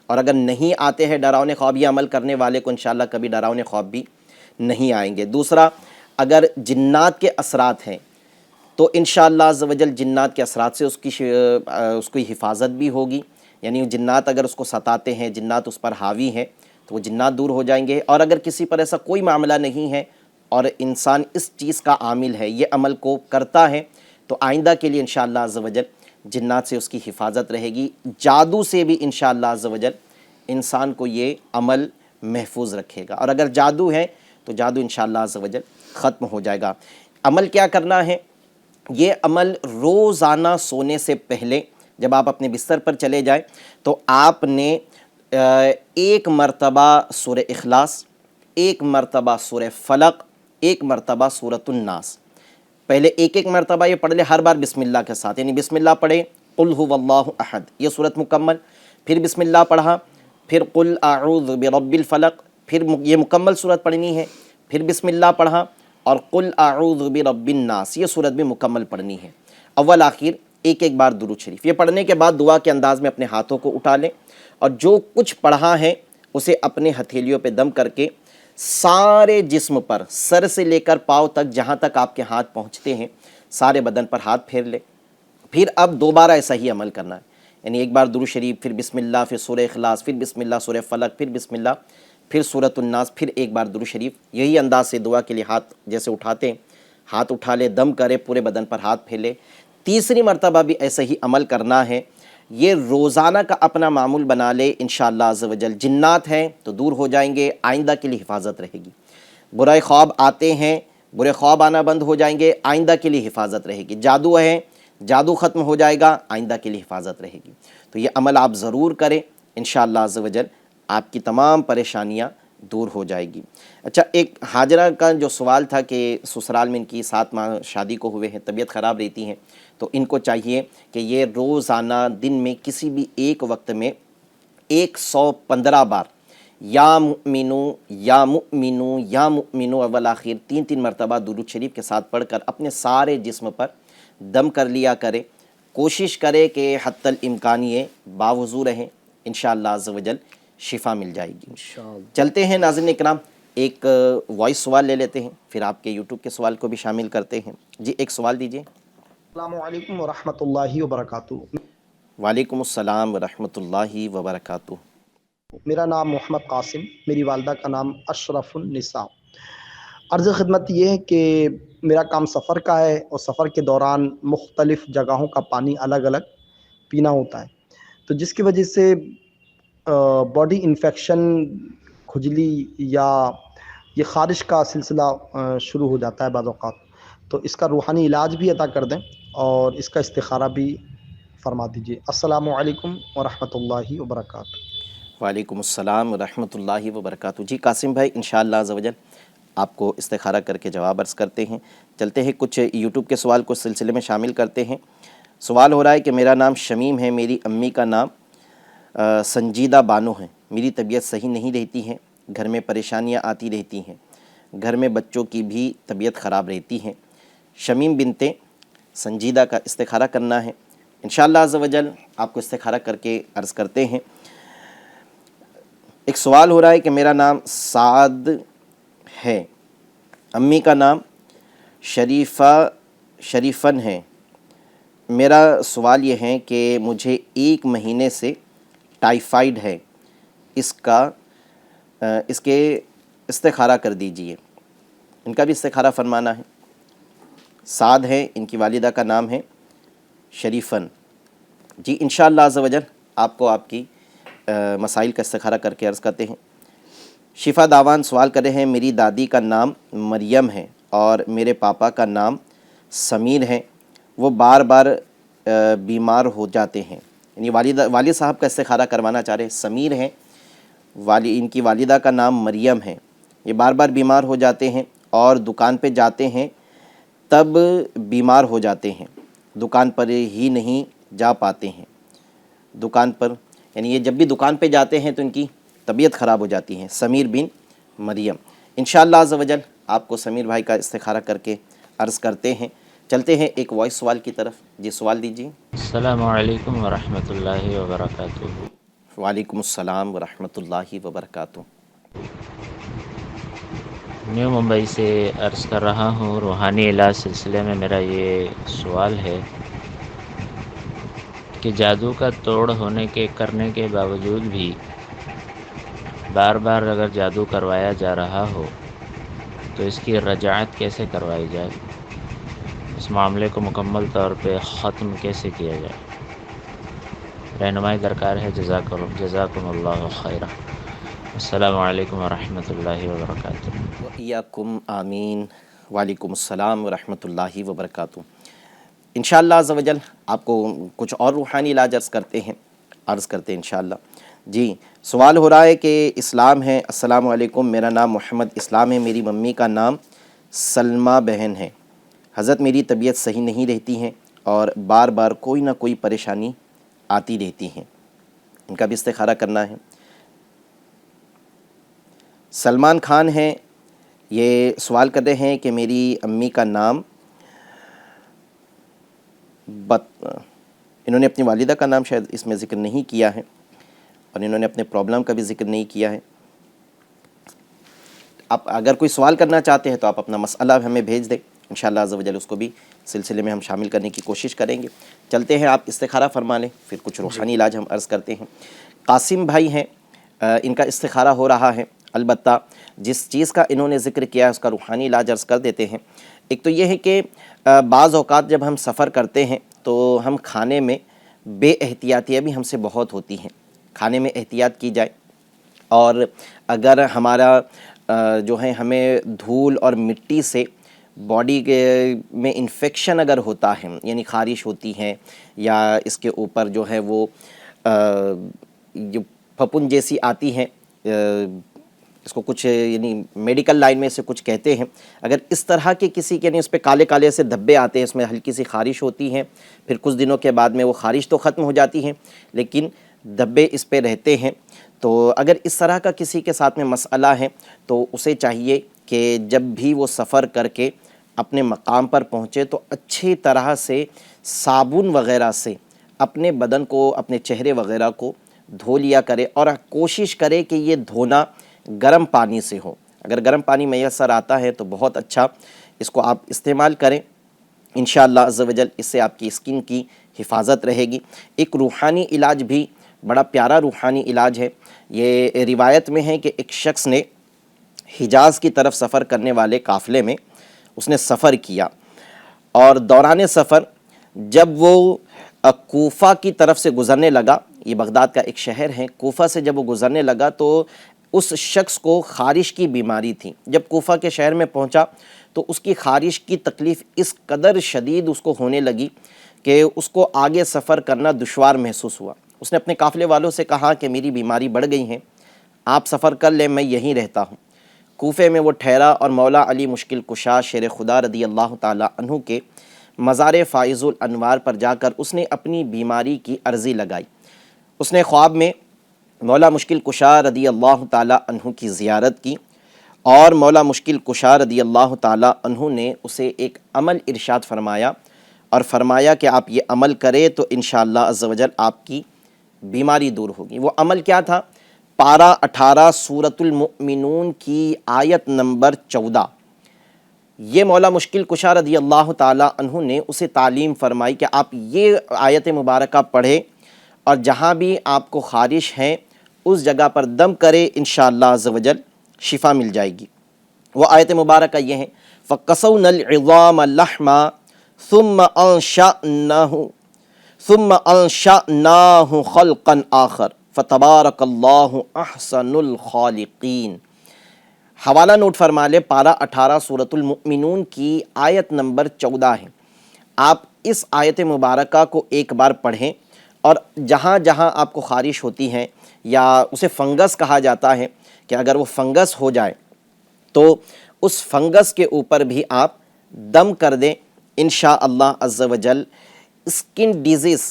اور اگر نہیں آتے ہیں ڈراؤنے خواب، یہ عمل کرنے والے کو انشاءاللہ کبھی ڈراؤنے خواب بھی نہیں آئیں گے۔ دوسرا، اگر جنات کے اثرات ہیں تو انشاءاللہ عز و جل جنات کے اثرات سے اس کی حفاظت بھی ہوگی، یعنی جنات اگر اس کو ستاتے ہیں، جنات اس پر حاوی ہیں تو وہ جنات دور ہو جائیں گے۔ اور اگر کسی پر ایسا کوئی معاملہ نہیں ہے اور انسان اس چیز کا عامل ہے، یہ عمل کو کرتا ہے، تو آئندہ کے لیے انشاءاللہ عز و جل جنات سے اس کی حفاظت رہے گی۔ جادو سے بھی انشاءاللہ عز و جل انسان کو یہ عمل محفوظ رکھے گا، اور اگر جادو ہے تو جادو انشاءاللہ عز و جل ختم ہو جائے گا۔ عمل کیا کرنا ہے؟ یہ عمل روزانہ سونے سے پہلے جب آپ اپنے بستر پر چلے جائیں تو آپ نے 1 مرتبہ سورہ اخلاص، 1 مرتبہ سورہ فلق، 1 مرتبہ سورۃ الناس، پہلے ایک مرتبہ یہ پڑھ لے ہر بار بسم اللہ کے ساتھ، یعنی بسم اللہ پڑھے، قل هو اللہ احد، یہ صورت مکمل، پھر بسم اللہ پڑھا، پھر قل اعوذ برب الفلق، پھر یہ مکمل صورت پڑھنی ہے، پھر بسم اللہ پڑھا، اور قل اعوذ برب الناس، یہ صورت بھی مکمل پڑھنی ہے، اول آخر ایک بار درود شریف۔ یہ پڑھنے کے بعد دعا کے انداز میں اپنے ہاتھوں کو اٹھا لیں، اور جو کچھ پڑھا ہے اسے اپنے ہتھیلیوں پہ دم کر کے سارے جسم پر، سر سے لے کر پاؤں تک، جہاں تک آپ کے ہاتھ پہنچتے ہیں، سارے بدن پر ہاتھ پھیر لیں۔ پھر اب دوبارہ ایسا ہی عمل کرنا ہے، یعنی ایک بار درود شریف، پھر بسم اللہ، پھر سورہ اخلاص، پھر بسم اللہ سورہ فلق، پھر بسم اللہ، پھر سورۃ الناس، پھر ایک بار درود شریف۔ یہی انداز سے دعا کے لیے ہاتھ جیسے اٹھاتے ہیں، ہاتھ اٹھا لے، دم کرے، پورے بدن پر ہاتھ پھیلے۔ تیسری مرتبہ بھی ایسا ہی عمل کرنا ہے، یہ روزانہ کا اپنا معمول بنا لے، انشاءاللہ عز و جل جنات ہیں تو دور ہو جائیں گے، آئندہ کے لیے حفاظت رہے گی۔ برائے خواب آتے ہیں، برے خواب آنا بند ہو جائیں گے، آئندہ کے لیے حفاظت رہے گی۔ جادو ہے، جادو ختم ہو جائے گا، آئندہ کے لیے حفاظت رہے گی۔ تو یہ عمل آپ ضرور کریں، انشاءاللہ عز و جل آپ کی تمام پریشانیاں دور ہو جائے گی۔ اچھا، ایک حاجرہ کا جو سوال تھا کہ سسرال میں ان کی 7 ماہ شادی کو ہوئے ہیں، طبیعت خراب رہتی ہیں، تو ان کو چاہیے کہ یہ روزانہ دن میں کسی بھی ایک وقت میں 115 بار یا مؤمنو یا مؤمنو یا مؤمنو اول آخر 3 مرتبہ درود شریف کے ساتھ پڑھ کر اپنے سارے جسم پر دم کر لیا کرے۔ کوشش کرے کہ حتی الامکان یہ باوضو رہیں، انشاءاللہ عز و جل شفا مل جائے گی۔ چلتے ہیں ناظرین اکرام، ایک وائس سوال لے لیتے ہیں، پھر آپ کے یوٹیوب کے سوال کو بھی شامل کرتے ہیں۔ جی، ایک سوال دیجیے۔ السلام علیکم ورحمۃ اللہ وبرکاتہ۔ وعلیکم السلام ورحمۃ اللہ وبرکاتہ۔ میرا نام محمد قاسم، میری والدہ کا نام اشرف النساء۔ عرض خدمت یہ ہے کہ میرا کام سفر کا ہے، اور سفر کے دوران مختلف جگہوں کا پانی الگ الگ پینا ہوتا ہے، تو جس کی وجہ سے باڈی انفیکشن، کھجلی یا یہ خارش کا سلسلہ شروع ہو جاتا ہے بعض اوقات. تو اس کا روحانی علاج بھی عطا کر دیں اور اس کا استخارہ بھی فرما دیجیے. السلام علیکم ورحمۃ اللہ وبرکاتہ. وعلیکم السلام ورحمۃ اللہ وبرکاتہ. جی قاسم بھائی، انشاءاللہ عز و جل آپ کو استخارہ کر کے جواب عرض کرتے ہیں. چلتے ہیں کچھ یوٹیوب کے سوال کو سلسلے میں شامل کرتے ہیں. سوال ہو رہا ہے کہ میرا نام شمیم ہے، میری امی کا نام سنجیدہ بانو ہے. میری طبیعت صحیح نہیں رہتی ہے، گھر میں پریشانیاں آتی رہتی ہیں، گھر میں بچوں کی بھی طبیعت خراب رہتی ہیں. شمیم بنت سنجیدہ کا استخارہ کرنا ہے. انشاءاللہ عز و جل آپ کو استخارہ کر کے عرض کرتے ہیں. ایک سوال ہو رہا ہے کہ میرا نام سعد ہے، امی کا نام شریفن ہے. میرا سوال یہ ہے کہ مجھے 1 مہینے سے ٹائیفائیڈ ہے، اس کے استخارہ کر دیجئے. ان کا بھی استخارہ فرمانا ہے. سعد ہے، ان کی والدہ کا نام ہے شریفن. جی انشاءاللہ عز و جل آپ کو آپ کی مسائل کا استخارہ کر کے عرض کرتے ہیں. شفا داوان سوال کر رہے ہیں، میری دادی کا نام مریم ہے اور میرے پاپا کا نام سمیر ہے. وہ بار بار بیمار ہو جاتے ہیں. یعنی والد صاحب کا استخارہ کروانا چاہ رہے ہیں. سمیر ہیں، ان کی والدہ کا نام مریم ہے. یہ بار بار بیمار ہو جاتے ہیں اور دکان پہ جاتے ہیں تب بیمار ہو جاتے ہیں، دکان پر ہی نہیں جا پاتے ہیں. دکان پر یعنی یہ جب بھی دکان پہ جاتے ہیں تو ان کی طبیعت خراب ہو جاتی ہے. سمیر بن مریم. انشاءاللہ عز و جل آپ کو سمیر بھائی کا استخارہ کر کے عرض کرتے ہیں. چلتے ہیں ایک وائس سوال کی طرف. جی سوال دیجیے. السلام علیکم ورحمۃ اللہ وبرکاتہ. وعلیکم السلام ورحمۃ اللہ وبرکاتہ. نیو ممبئی سے عرض کر رہا ہوں. روحانی علاج سلسلے میں میرا یہ سوال ہے کہ جادو کا توڑ کرنے کے باوجود بھی بار بار اگر جادو کروایا جا رہا ہو تو اس کی رجعت کیسے کروائی جائے، اس معاملے کو مکمل طور پہ ختم کیسے کیا جائے، رہنمائی درکار ہے. جزاکم اللہ خیرہ. السلام علیکم ورحمۃ اللہ وبرکاتہ. وَإِيَّاكُمْ آمین. وعلیکم السلام ورحمۃ اللہ وبرکاتہ. انشاءاللہ عز و جل آپ کو کچھ اور روحانی علاج عرض کرتے ہیں انشاءاللہ. جی سوال ہو رہا ہے کہ اسلام ہے. السلام علیکم، میرا نام محمد اسلام ہے، میری ممی کا نام سلمہ بہن ہے. حضرت میری طبیعت صحیح نہیں رہتی ہے اور بار بار کوئی نہ کوئی پریشانی آتی رہتی ہیں. ان کا بھی استخارہ کرنا ہے. سلمان خان ہیں، یہ سوال کر رہے ہیں کہ میری امی کا نام انہوں نے اپنی والدہ کا نام شاید اس میں ذکر نہیں کیا ہے اور انہوں نے اپنے پرابلم کا بھی ذکر نہیں کیا ہے. آپ اگر کوئی سوال کرنا چاہتے ہیں تو آپ اپنا مسئلہ ہمیں بھیج دیں. انشاءاللہ عز و جل اس کو بھی سلسلے میں ہم شامل کرنے کی کوشش کریں گے. چلتے ہیں، آپ استخارہ فرما لیں، پھر کچھ روحانی علاج ہم عرض کرتے ہیں. قاسم بھائی ہیں، ان کا استخارہ ہو رہا ہے. البتہ جس چیز کا انہوں نے ذکر کیا ہے اس کا روحانی علاج عرض کر دیتے ہیں. ایک تو یہ ہے کہ بعض اوقات جب ہم سفر کرتے ہیں تو ہم کھانے میں بے احتیاطیاں بھی ہم سے بہت ہوتی ہیں. کھانے میں احتیاط کی جائے، اور اگر ہمارا جو ہے ہمیں دھول اور مٹی سے باڈی میں انفیکشن اگر ہوتا ہے، یعنی خارش ہوتی ہے یا اس کے اوپر جو ہے وہ جو پھپن جیسی آتی ہیں، اس کو کچھ یعنی میڈیکل لائن میں سے کچھ کہتے ہیں، اگر اس طرح کے کسی کے یعنی اس پہ کالے کالے سے دھبے آتے ہیں، اس میں ہلکی سی خارش ہوتی ہے، پھر کچھ دنوں کے بعد میں وہ خارش تو ختم ہو جاتی ہے لیکن دھبے اس پہ رہتے ہیں، تو اگر اس طرح کا کسی کے ساتھ میں مسئلہ ہے تو اسے چاہیے کہ جب بھی وہ سفر کر کے اپنے مقام پر پہنچے تو اچھی طرح سے صابن وغیرہ سے اپنے بدن کو، اپنے چہرے وغیرہ کو دھو لیا کرے، اور کوشش کرے کہ یہ دھونا گرم پانی سے ہو. اگر گرم پانی میسر آتا ہے تو بہت اچھا، اس کو آپ استعمال کریں. انشاءاللہ عز و جل اس سے آپ کی اسکن کی حفاظت رہے گی. ایک روحانی علاج بھی بڑا پیارا روحانی علاج ہے. یہ روایت میں ہے کہ ایک شخص نے حجاز کی طرف سفر کرنے والے قافلے میں اس نے سفر کیا، اور دوران سفر جب وہ کوفہ کی طرف سے گزرنے لگا، یہ بغداد کا ایک شہر ہے، کوفہ سے جب وہ گزرنے لگا تو اس شخص کو خارش کی بیماری تھی۔ جب کوفہ کے شہر میں پہنچا تو اس کی خارش کی تکلیف اس قدر شدید اس کو ہونے لگی کہ اس کو آگے سفر کرنا دشوار محسوس ہوا۔ اس نے اپنے قافلے والوں سے کہا کہ میری بیماری بڑھ گئی ہے، آپ سفر کر لیں، میں یہیں رہتا ہوں۔ کوفے میں وہ ٹھہرا اور مولا علی مشکل کشا شیر خدا رضی اللہ تعالی عنہ کے مزار فائز الانوار پر جا کر اس نے اپنی بیماری کی عرضی لگائی۔ اس نے خواب میں مولا مشکل کشا رضی اللہ تعالی عنہ کی زیارت کی، اور مولا مشکل کشا رضی اللہ تعالی عنہ نے اسے ایک عمل ارشاد فرمایا، اور فرمایا کہ آپ یہ عمل کریں تو انشاءاللہ عز و جل آپ کی بیماری دور ہوگی۔ وہ عمل کیا تھا؟ پارہ 18 سورۃ المؤمنون کی آیت نمبر 14، یہ مولا مشکل کشا رضی اللہ تعالی عنہ نے اسے تعلیم فرمائی کہ آپ یہ آیت مبارکہ پڑھیں اور جہاں بھی آپ کو خارش ہے اس جگہ پر دم کرے، انشاءاللہ عز و جل شفا مل جائے گی۔ وہ آیت مبارکہ یہ ہے فَقَسَوْنَا الْعِظَامَ لَحْمًا ثُمَّ أَنشَأْنَاهُ خَلْقًا آخر فَتَبَارَكَ اللَّهُ أَحْسَنُ الْخَالِقِينَ۔ حوالہ نوٹ فرما لے، پارہ 18 سورۃ المؤمنون کی آیت نمبر 14 ہے۔ آپ اس آیت مبارکہ کو ایک بار پڑھیں، اور جہاں جہاں آپ کو خارش ہوتی ہے یا اسے فنگس کہا جاتا ہے کہ اگر وہ فنگس ہو جائے تو اس فنگس کے اوپر بھی آپ دم کر دیں، انشاءاللہ عز و جل اسکن ڈیزیز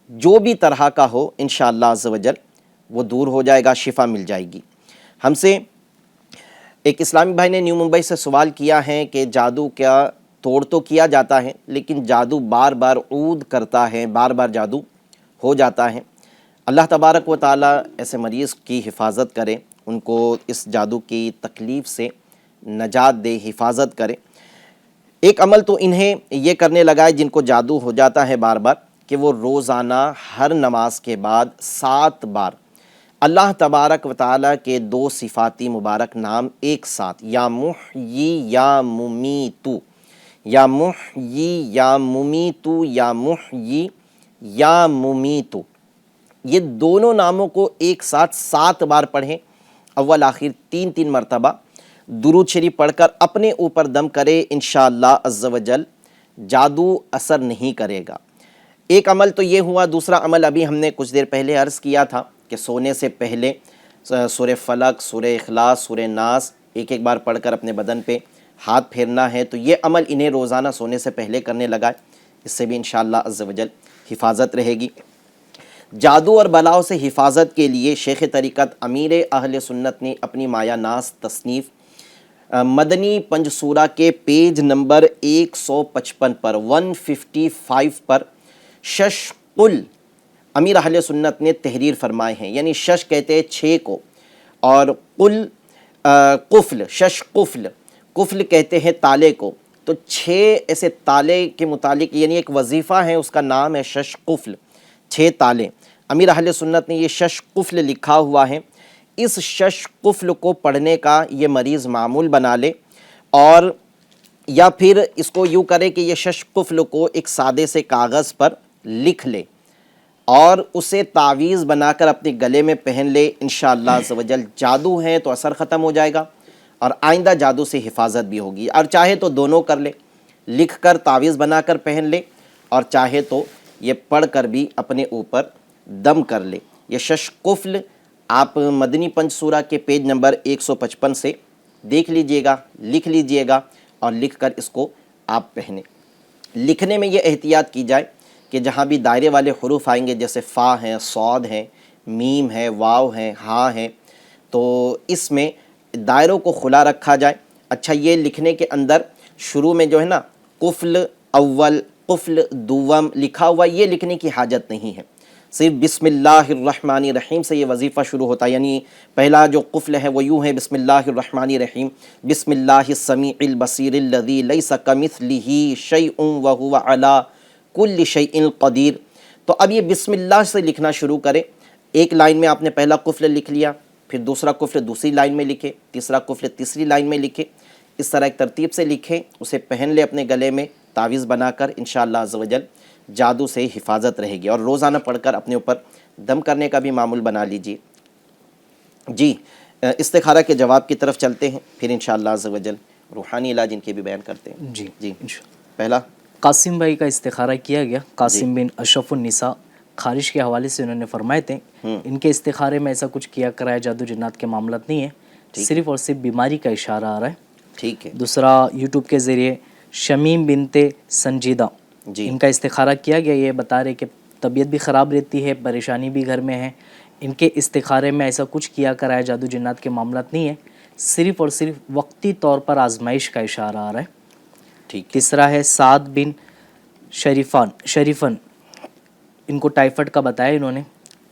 جو بھی طرح کا ہو انشاءاللہ عز و جل وہ دور ہو جائے گا، شفا مل جائے گی۔ ہم سے ایک اسلامی بھائی نے نیو ممبئی سے سوال کیا ہے کہ جادو کا توڑ تو کیا جاتا ہے لیکن جادو بار بار عود کرتا ہے، بار بار جادو ہو جاتا ہے۔ اللہ تبارک و تعالی ایسے مریض کی حفاظت کرے، ان کو اس جادو کی تکلیف سے نجات دے، حفاظت کرے۔ ایک عمل تو انہیں یہ کرنے لگا ہے جن کو جادو ہو جاتا ہے بار بار، کہ وہ روزانہ ہر نماز کے بعد 7 بار اللہ تبارک و تعالیٰ کے 2 صفاتی مبارک نام ایک ساتھ، یا محیی یا ممیتو، یا محیی یا ممیتو، یا محیی یا ممیتو، یہ دونوں ناموں کو ایک ساتھ 7 بار پڑھیں، اول آخر 3 مرتبہ درود شریف پڑھ کر اپنے اوپر دم کرے، انشاءاللہ عز و جل جادو اثر نہیں کرے گا۔ ایک عمل تو یہ ہوا۔ دوسرا عمل ابھی ہم نے کچھ دیر پہلے عرض کیا تھا کہ سونے سے پہلے سورہ فلق، سورہ اخلاص، سورہ ناس ایک بار پڑھ کر اپنے بدن پہ ہاتھ پھیرنا ہے، تو یہ عمل انہیں روزانہ سونے سے پہلے کرنے لگا ہے، اس سے بھی انشاءاللہ عز و جل حفاظت رہے گی۔ جادو اور بلاؤں سے حفاظت کے لیے شیخ طریقت امیر اہل سنت نے اپنی مایا ناس تصنیف مدنی پنج سورہ کے پیج نمبر 155 پر 155 پر شش قل امیر اہل سنت نے تحریر فرمائے ہیں، یعنی شش کہتے ہیں 6 کو، اور قل قفل، شش قفل، قفل کہتے ہیں تالے کو، تو 6 ایسے تالے کے متعلق یعنی ایک وظیفہ ہے، اس کا نام ہے شش قفل، 6 تالے۔ امیر اہل سنت نے یہ شش قفل لکھا ہوا ہے۔ اس شش قفل کو پڑھنے کا یہ مریض معمول بنا لے، اور یا پھر اس کو یوں کرے کہ یہ شش قفل کو ایک سادے سے کاغذ پر لکھ لے اور اسے تعویذ بنا کر اپنے گلے میں پہن لے، انشاءاللہ عز و جل جادو ہے تو اثر ختم ہو جائے گا اور آئندہ جادو سے حفاظت بھی ہوگی۔ اور چاہے تو دونوں کر لے، لکھ کر تعویذ بنا کر پہن لے، اور چاہے تو یہ پڑھ کر بھی اپنے اوپر دم کر لے۔ یہ شش قفل آپ مدنی پنج سورہ کے پیج نمبر 155 سے دیکھ لیجئے گا، لکھ لیجئے گا، اور لکھ کر اس کو آپ پہنیں۔ لکھنے میں یہ احتیاط کی جائے کہ جہاں بھی دائرے والے حروف آئیں گے، جیسے فا ہے، صاد ہے، میم ہے، واو ہے، ہاں ہے، تو اس میں دائروں کو کھلا رکھا جائے۔ اچھا، یہ لکھنے کے اندر شروع میں جو ہے نا قفل اول، قفل دوم لکھا ہوا، یہ لکھنے کی حاجت نہیں ہے، صرف بسم اللہ الرحمن الرحیم سے یہ وظیفہ شروع ہوتا ہے۔ یعنی پہلا جو قفل ہے وہ یوں ہے، بسم اللہ الرحمن الرحیم، بسم اللہ السمیع البصیر الذی لیس کمثلہ شیء وہو علی کل شیء قدیر۔ تو اب یہ بسم اللہ سے لکھنا شروع کرے۔ ایک لائن میں آپ نے پہلا قفل لکھ لیا، پھر دوسرا قفل دوسری لائن میں لکھے، تیسرا قفل تیسری لائن میں لکھے، اس طرح ایک ترتیب سے لکھے، اسے پہن لے اپنے گلے میں تعویذ بنا کر، انشاءاللہ عز و جل جادو سے حفاظت رہے گی. اور روزانہ پڑھ کر اپنے اوپر دم کرنے کا بھی معمول بنا لیجیے. جی استخارہ کے جواب کی طرف چلتے ہیں، پھر انشاءاللہ عز و جل روحانی علاج ان کے بھی بیان کرتے ہیں. جی پہلا قاسم بھائی کا استخارہ کیا گیا. قاسم بن اشرف النساء خارج کے حوالے سے انہوں نے فرمائے تھے ان کے استخارے میں ایسا کچھ کیا کرایا جادو جنات کے معاملات نہیں ہے، صرف اور صرف بیماری کا اشارہ آ رہا ہے. ٹھیک ہے. دوسرا یوٹیوب کے ذریعے شمیم بنت سنجیدہ ان کا استخارہ کیا گیا. یہ بتا رہے کہ طبیعت بھی خراب رہتی ہے، پریشانی بھی گھر میں ہے. ان کے استخارے میں ایسا کچھ کیا کرایا جادو جنات کے معاملات نہیں ہے، صرف اور صرف وقتی طور پر آزمائش کا اشارہ آ رہا ہے. ٹھیک. تیسرا ہے سعد بن شریفن ان کو ٹائیفائڈ کا بتایا انہوں نے.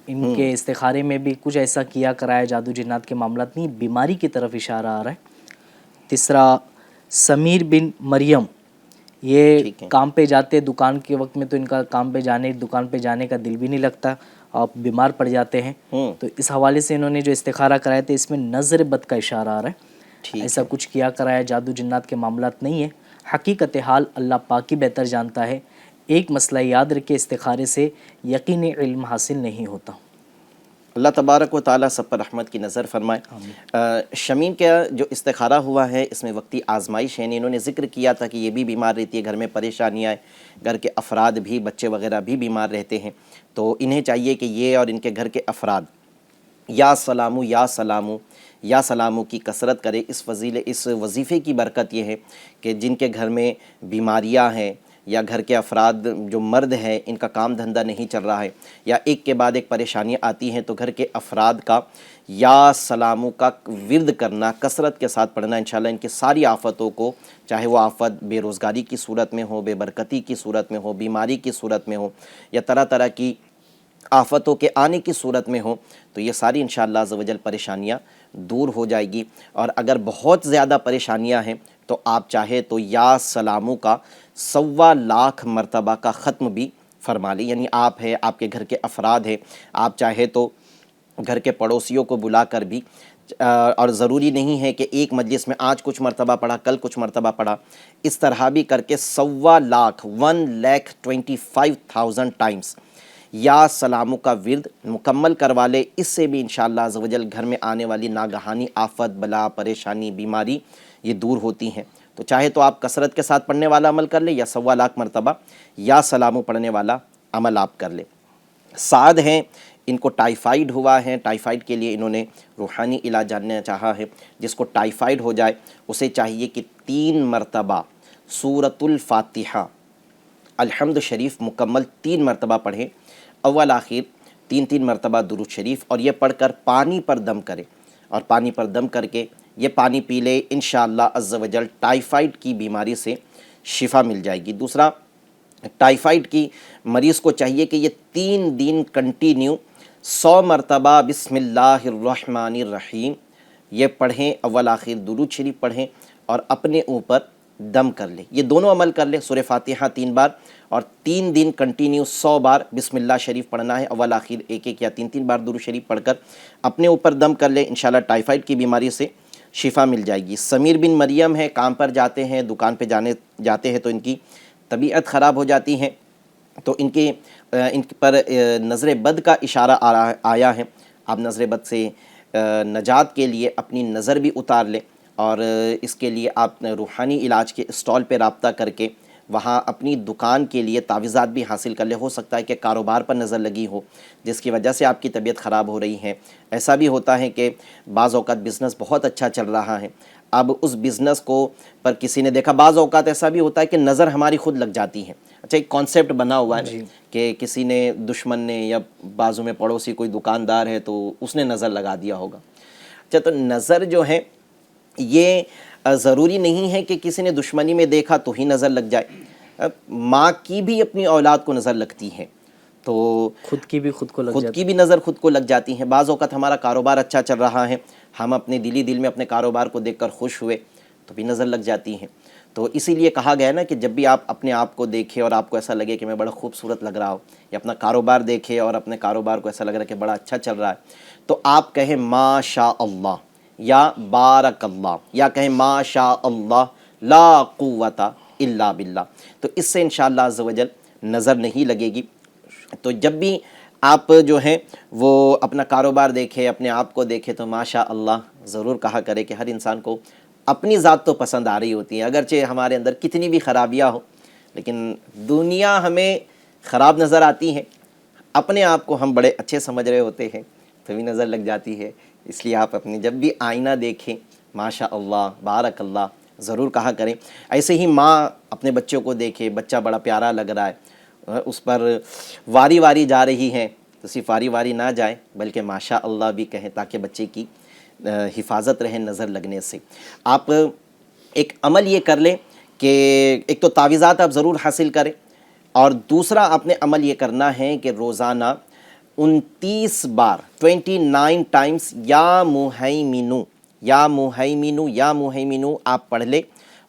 ان کے استخارے میں بھی کچھ ایسا کیا کرایا جادو جنات کے معاملات نہیں، بیماری کی طرف اشارہ آ رہا ہے. تیسرا سمیر بن مریم، یہ کام پہ جاتے دکان کے وقت میں تو ان کا کام پہ جانے دکان پہ جانے کا دل بھی نہیں لگتا، آپ بیمار پڑ جاتے ہیں. تو اس حوالے سے انہوں نے جو استخارہ کرایا تھے اس میں نظر بد کا اشارہ آ رہا ہے. ایسا کچھ کیا کرایا جادو جنات کے معاملات نہیں ہے. حقیقت حال اللہ پاک ہی بہتر جانتا ہے. ایک مسئلہ یاد رکھے، استخارے سے یقینی علم حاصل نہیں ہوتا. اللہ تبارک و تعالیٰ سب پر رحمت کی نظر فرمائے. شمیم کا جو استخارہ ہوا ہے اس میں وقتی آزمائش ہے. انہوں نے ذکر کیا تھا کہ یہ بھی بیمار رہتی ہے، گھر میں پریشانیاں ہیں، گھر کے افراد بھی بچے وغیرہ بھی بیمار رہتے ہیں. تو انہیں چاہیے کہ یہ اور ان کے گھر کے افراد یا سلامو یا سلامو یا سلامو کی کثرت کرے. اس وظیفے کی برکت یہ ہے کہ جن کے گھر میں بیماریاں ہیں یا گھر کے افراد جو مرد ہیں ان کا کام دھندہ نہیں چل رہا ہے یا ایک کے بعد ایک پریشانیاں آتی ہیں، تو گھر کے افراد کا یا سلامو کا ورد کرنا، کثرت کے ساتھ پڑھنا، انشاءاللہ ان کی ساری آفتوں کو، چاہے وہ آفت بے روزگاری کی صورت میں ہو، بے برکتی کی صورت میں ہو، بیماری کی صورت میں ہو یا طرح طرح کی آفتوں کے آنے کی صورت میں ہو، تو یہ ساری انشاءاللہ عز و جل پریشانیاں دور ہو جائے گی. اور اگر بہت زیادہ پریشانیاں ہیں تو آپ چاہے تو یا سلامو کا 1.25 لاکھ مرتبہ کا ختم بھی فرما لیں. یعنی آپ ہے، آپ کے گھر کے افراد ہیں، آپ چاہے تو گھر کے پڑوسیوں کو بلا کر بھی، اور ضروری نہیں ہے کہ ایک مجلس میں آج کچھ مرتبہ پڑھا کل کچھ مرتبہ پڑھا، اس طرح بھی کر کے 1.25 لاکھ 1,25,000 ٹائمز یا سلامو کا ورد مکمل کروا لے. اس سے بھی انشاءاللہ عز و جل گھر میں آنے والی ناگہانی آفت، بلا، پریشانی، بیماری یہ دور ہوتی ہیں. تو چاہے تو آپ کثرت کے ساتھ پڑھنے والا عمل کر لیں یا 1.25 لاکھ مرتبہ یا سلامو پڑھنے والا عمل آپ کر لیں. سعد ہیں، ان کو ٹائیفائڈ ہوا ہے. ٹائیفائڈ کے لیے انہوں نے روحانی علاج جاننا چاہا ہے. جس کو ٹائیفائڈ ہو جائے اسے چاہیے کہ 3 مرتبہ سورۃ الفاتحہ الحمد شریف مکمل 3 مرتبہ پڑھیں، اول آخر 3 مرتبہ درود شریف، اور یہ پڑھ کر پانی پر دم کرے، اور پانی پر دم کر کے یہ پانی پی لے. انشاءاللہ عز و جل ٹائیفائڈ کی بیماری سے شفا مل جائے گی. دوسرا، ٹائیفائڈ کی مریض کو چاہیے کہ یہ 3 دن کنٹینیو 100 مرتبہ بسم اللہ الرحمن الرحیم یہ پڑھیں، اول آخر درود شریف پڑھیں اور اپنے اوپر دم کر لیں. یہ دونوں عمل کر لیں، سورہ فاتحہ 3 بار اور 3 دن کنٹینیو 100 بار بسم اللہ شریف پڑھنا ہے، اول آخر ایک یا 3 بار درود شریف پڑھ کر اپنے اوپر دم کر لیں. انشاءاللہ ٹائیفائڈ کی بیماری سے شفا مل جائے گی. سمیر بن مریم ہے، کام پر جاتے ہیں، دکان پہ جاتے ہیں تو ان کی طبیعت خراب ہو جاتی ہے، تو ان پر نظر بد کا اشارہ آیا ہے. آپ نظر بد سے نجات کے لیے اپنی نظر بھی اتار لیں، اور اس کے لیے آپ روحانی علاج کے اسٹال پہ رابطہ کر کے وہاں اپنی دکان کے لیے تعویذات بھی حاصل کر لیں. ہو سکتا ہے کہ کاروبار پر نظر لگی ہو جس کی وجہ سے آپ کی طبیعت خراب ہو رہی ہے. ایسا بھی ہوتا ہے کہ بعض اوقات بزنس بہت اچھا چل رہا ہے، اب اس بزنس کو پر کسی نے دیکھا. بعض اوقات ایسا بھی ہوتا ہے کہ نظر ہماری خود لگ جاتی ہے. اچھا، ایک کانسیپٹ بنا ہوا ہے کہ کسی نے، دشمن نے یا بازو میں پڑوسی کوئی دکاندار ہے تو اس نے نظر لگا دیا ہوگا. اچھا، تو نظر جو ہے یہ ضروری نہیں ہے کہ کسی نے دشمنی میں دیکھا تو ہی نظر لگ جائے. ماں کی بھی اپنی اولاد کو نظر لگتی ہے، تو خود کی بھی نظر خود کو لگ جاتی ہے. بعض اوقات ہمارا کاروبار اچھا چل رہا ہے، ہم اپنے دل میں اپنے کاروبار کو دیکھ کر خوش ہوئے تو بھی نظر لگ جاتی ہیں. تو اسی لیے کہا گیا نا کہ جب بھی آپ اپنے آپ کو دیکھیں اور آپ کو ایسا لگے کہ میں بڑا خوبصورت لگ رہا ہوں، یا اپنا کاروبار دیکھیں اور اپنے کاروبار کو ایسا لگ رہا ہے کہ بڑا اچھا چل رہا ہے، تو آپ کہیں ما شاء اللہ یا بارک اللہ، یا کہیں ما شاء اللہ لا قوت الا باللہ. تو اس سے انشاءاللہ عز و جل نظر نہیں لگے گی۔ تو جب بھی آپ جو ہیں وہ اپنا کاروبار دیکھیں، اپنے آپ کو دیکھیں، تو ماشاء اللہ ضرور کہا کرے کہ ہر انسان کو اپنی ذات تو پسند آ رہی ہوتی ہے، اگرچہ ہمارے اندر کتنی بھی خرابیاں ہوں، لیکن دنیا ہمیں خراب نظر آتی ہے، اپنے آپ کو ہم بڑے اچھے سمجھ رہے ہوتے ہیں تو بھی نظر لگ جاتی ہے۔ اس لیے آپ اپنی جب بھی آئینہ دیکھیں ماشاء اللہ بارک اللہ ضرور کہا کریں۔ ایسے ہی ماں اپنے بچوں کو دیکھے، بچہ بڑا پیارا لگ رہا ہے، اس پر واری واری جا رہی ہیں تو صرف واری واری نہ جائے بلکہ ماشاء اللہ بھی کہیں تاکہ بچے کی حفاظت رہے نظر لگنے سے۔ آپ ایک عمل یہ کر لیں کہ ایک تو تعویذات آپ ضرور حاصل کریں، اور دوسرا آپ نے عمل یہ کرنا ہے کہ روزانہ 29 بار 29 ٹائمز یا مہیمنو یا مہیمنو یا مہیمنو آپ پڑھ لیں،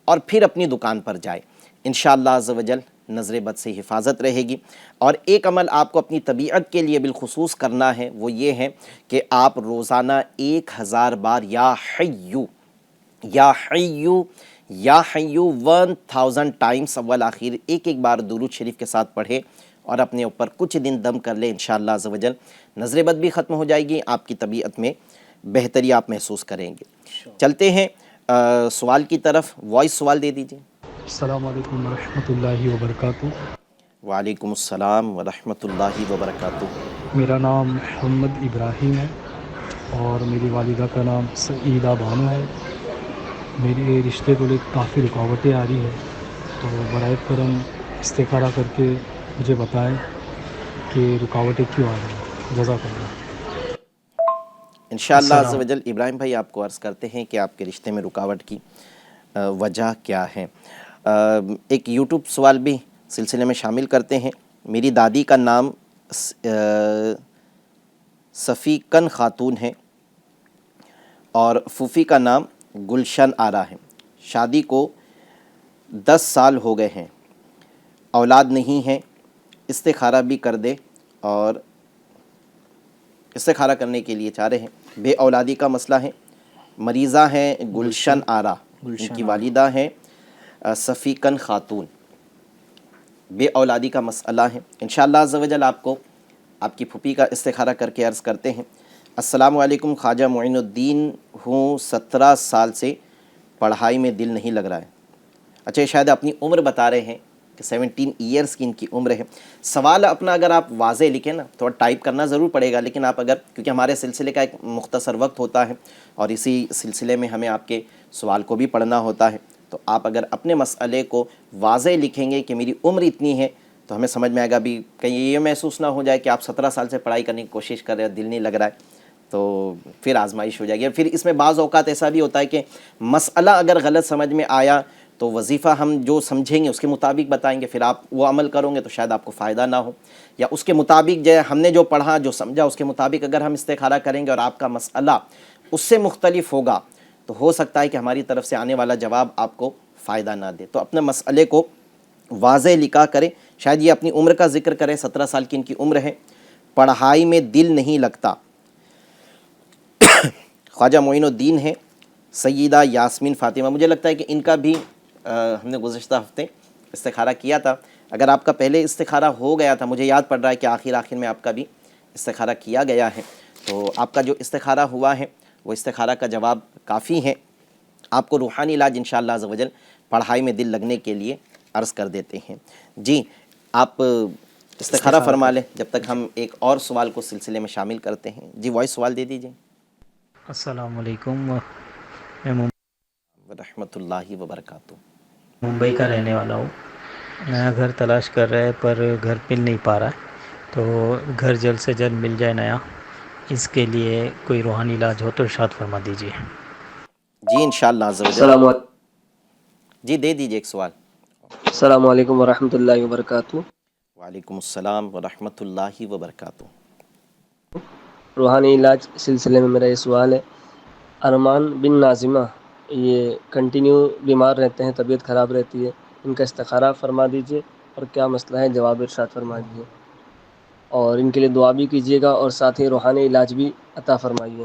اور پھر اپنی دکان پر جائے، انشاءاللہ عز و جل نظر بد سے حفاظت رہے گی۔ اور ایک عمل آپ کو اپنی طبیعت کے لیے بالخصوص کرنا ہے، وہ یہ ہے کہ آپ روزانہ 1000 بار یا حیو یا حیو یا حیو 1000 ٹائمز اول آخر ایک بار درود شریف کے ساتھ پڑھے، اور اپنے اوپر کچھ دن دم کر لیں، انشاءاللہ عز و جل نظر بد بھی ختم ہو جائے گی، آپ کی طبیعت میں بہتری آپ محسوس کریں گے۔ چلتے ہیں سوال کی طرف، وائس سوال دے دیجئے۔ السلام علیکم ورحمۃ اللہ وبرکاتہ۔ وعلیکم السلام ورحمۃ اللہ وبرکاتہ۔ میرا نام محمد ابراہیم ہے اور میری والدہ کا نام سعیدہ بانو ہے۔ میرے رشتے کو لے کافی رکاوٹیں آ رہی ہیں، تو برائے کرم استخارہ کر کے مجھے بتائیں کہ رکاوٹیں کیوں آ رہی ہیں۔ جزاک اللہ۔ انشاءاللہ عز و جل ابراہیم بھائی آپ کو عرض کرتے ہیں کہ آپ کے رشتے میں رکاوٹ کی وجہ کیا ہے۔ ایک یوٹیوب سوال بھی سلسلے میں شامل کرتے ہیں۔ میری دادی کا نام صفیقن خاتون ہے اور پھوپھی کا نام گلشن آرا ہے۔ شادی کو 10 سال ہو گئے ہیں، اولاد نہیں ہے، استخارہ بھی کر دے، اور استخارہ کرنے کے لیے چاہ رہے ہیں۔ بے اولادی کا مسئلہ ہے، مریضہ ہیں گلشن آرا، ان کی والدہ ہیں صفیقن خاتون، بے اولادی کا مسئلہ ہے۔ انشاءاللہ عز و جل آپ کو آپ کی پھوپھی کا استخارہ کر کے عرض کرتے ہیں۔ السلام علیکم، خواجہ معین الدین ہوں، 17 سال سے پڑھائی میں دل نہیں لگ رہا ہے۔ اچھا، شاید اپنی عمر بتا رہے ہیں کہ 17 ایئرس کی ان کی عمر ہے۔ سوال اپنا اگر آپ واضح لکھیں نا، تھوڑا ٹائپ کرنا ضرور پڑے گا، لیکن آپ اگر، کیونکہ ہمارے سلسلے کا ایک مختصر وقت ہوتا ہے اور اسی سلسلے میں ہمیں آپ کے سوال کو بھی پڑھنا ہوتا ہے، تو آپ اگر اپنے مسئلے کو واضح لکھیں گے کہ میری عمر اتنی ہے، تو ہمیں سمجھ میں آئے گا، بھی کہیں یہ محسوس نہ ہو جائے کہ آپ 17 سال سے پڑھائی کرنے کی کوشش کر رہے ہیں، دل نہیں لگ رہا ہے، تو پھر آزمائش ہو جائے گی۔ پھر اس میں بعض اوقات ایسا بھی ہوتا ہے کہ مسئلہ اگر غلط سمجھ میں آیا تو وظیفہ ہم جو سمجھیں گے اس کے مطابق بتائیں گے، پھر آپ وہ عمل کرو گے تو شاید آپ کو فائدہ نہ ہو، یا اس کے مطابق جو ہم نے جو پڑھا جو سمجھا اس کے مطابق اگر ہم استخارہ کریں گے اور آپ کا مسئلہ اس سے مختلف ہوگا تو ہو سکتا ہے کہ ہماری طرف سے آنے والا جواب آپ کو فائدہ نہ دے۔ تو اپنے مسئلے کو واضح لکھا کریں۔ شاید یہ اپنی عمر کا ذکر کریں، 17 سال کی ان کی عمر ہے، پڑھائی میں دل نہیں لگتا۔ خواجہ معین الدین ہے، سیدہ یاسمین فاطمہ، مجھے لگتا ہے کہ ان کا بھی ہم نے گزشتہ ہفتے استخارہ کیا تھا۔ اگر آپ کا پہلے استخارہ ہو گیا تھا، مجھے یاد پڑ رہا ہے کہ آخر میں آپ کا بھی استخارہ کیا گیا ہے، تو آپ کا جو استخارہ ہوا ہے وہ استخارہ کا جواب کافی ہے۔ آپ کو روحانی علاج انشاءاللہ عز و جل پڑھائی میں دل لگنے کے لیے عرض کر دیتے ہیں۔ جی آپ استخارہ فرما لیں جب تک ہم ایک اور سوال کو سلسلے میں شامل کرتے ہیں۔ جی وائس سوال دے دیجئے۔ السلام علیکم، میں ورحمۃ اللہ وبرکاتہ۔ ممبئی کا رہنے والا ہوں۔ نیا گھر تلاش کر رہے ہیں پر گھر مل نہیں پا رہا ہے، تو گھر جلد سے جلد مل جائے نیا، اس کے لیے کوئی روحانی علاج ہو تو ارشاد فرما دیجیے۔ جی انشاءاللہ عز و جل۔ السلام علیکم۔ جی دے دیجئے ایک سوال۔ السلام علیکم ورحمۃ اللہ وبرکاتہ۔ وعلیکم السلام ورحمۃ اللہ وبرکاتہ۔ روحانی علاج سلسلے میں میرا یہ سوال ہے، ارمان بن ناظمہ یہ کنٹینیو بیمار رہتے ہیں، طبیعت خراب رہتی ہے، ان کا استخارہ فرما دیجیے، اور کیا مسئلہ ہے جواب ارشاد فرما دیجیے، اور ان کے لیے دعا بھی کیجیے گا، اور ساتھ ہی روحانی علاج بھی عطا فرمائیے۔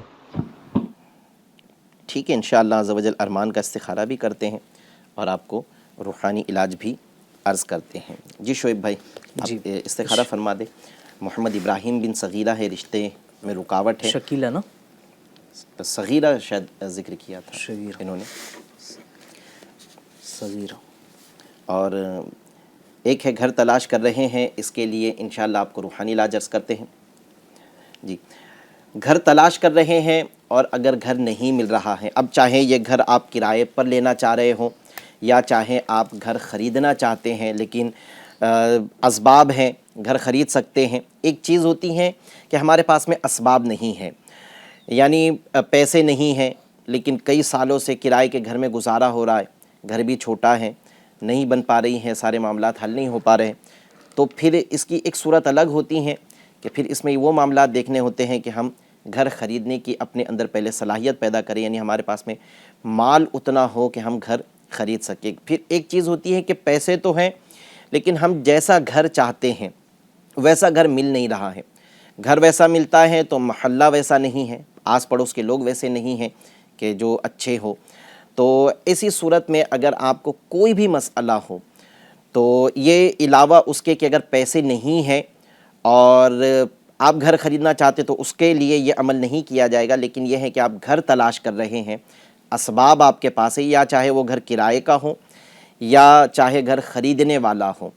ٹھیک ہے، انشاءاللہ عز و جل ارمان کا استخارہ بھی کرتے ہیں اور آپ کو روحانی علاج بھی عرض کرتے ہیں۔ جی شعیب بھائی جی استخارہ فرما دیں۔ محمد ابراہیم بن صغیرہ ہے، رشتے میں رکاوٹ ہے۔ شکیلہ نا، صغیرہ شاید ذکر کیا تھا صغیرہ، انہوں نے، صغیرہ۔ اور ایک ہے گھر تلاش کر رہے ہیں، اس کے لیے انشاءاللہ آپ کو روحانی علاج عرض کرتے ہیں۔ جی گھر تلاش کر رہے ہیں اور اگر گھر نہیں مل رہا ہے، اب چاہے یہ گھر آپ کرائے پر لینا چاہ رہے ہوں یا چاہے آپ گھر خریدنا چاہتے ہیں، لیکن اسباب ہیں، گھر خرید سکتے ہیں۔ ایک چیز ہوتی ہے کہ ہمارے پاس میں اسباب نہیں ہیں، یعنی پیسے نہیں ہیں، لیکن کئی سالوں سے کرائے کے گھر میں گزارا ہو رہا ہے، گھر بھی چھوٹا ہے، نہیں بن پا رہی ہیں، سارے معاملات حل نہیں ہو پا رہے ہیں، تو پھر اس کی ایک صورت الگ ہوتی ہے کہ پھر اس میں وہ معاملات دیکھنے ہوتے ہیں کہ ہم گھر خریدنے کی اپنے اندر پہلے صلاحیت پیدا کریں، یعنی ہمارے پاس میں مال اتنا ہو کہ ہم گھر خرید سکیں۔ پھر ایک چیز ہوتی ہے کہ پیسے تو ہیں لیکن ہم جیسا گھر چاہتے ہیں ویسا گھر مل نہیں رہا ہے۔ گھر ویسا ملتا ہے تو محلہ ویسا نہیں ہے، آس پڑوس کے لوگ ویسے نہیں ہیں کہ جو اچھے ہو۔ تو ایسی صورت میں اگر آپ کو کوئی بھی مسئلہ ہو تو یہ علاوہ اس کے کہ اگر پیسے نہیں ہیں اور آپ گھر خریدنا چاہتے تو اس کے لیے یہ عمل نہیں کیا جائے گا، لیکن یہ ہے کہ آپ گھر تلاش کر رہے ہیں، اسباب آپ کے پاس ہے، یا چاہے وہ گھر کرائے کا ہو یا چاہے گھر خریدنے والا ہو،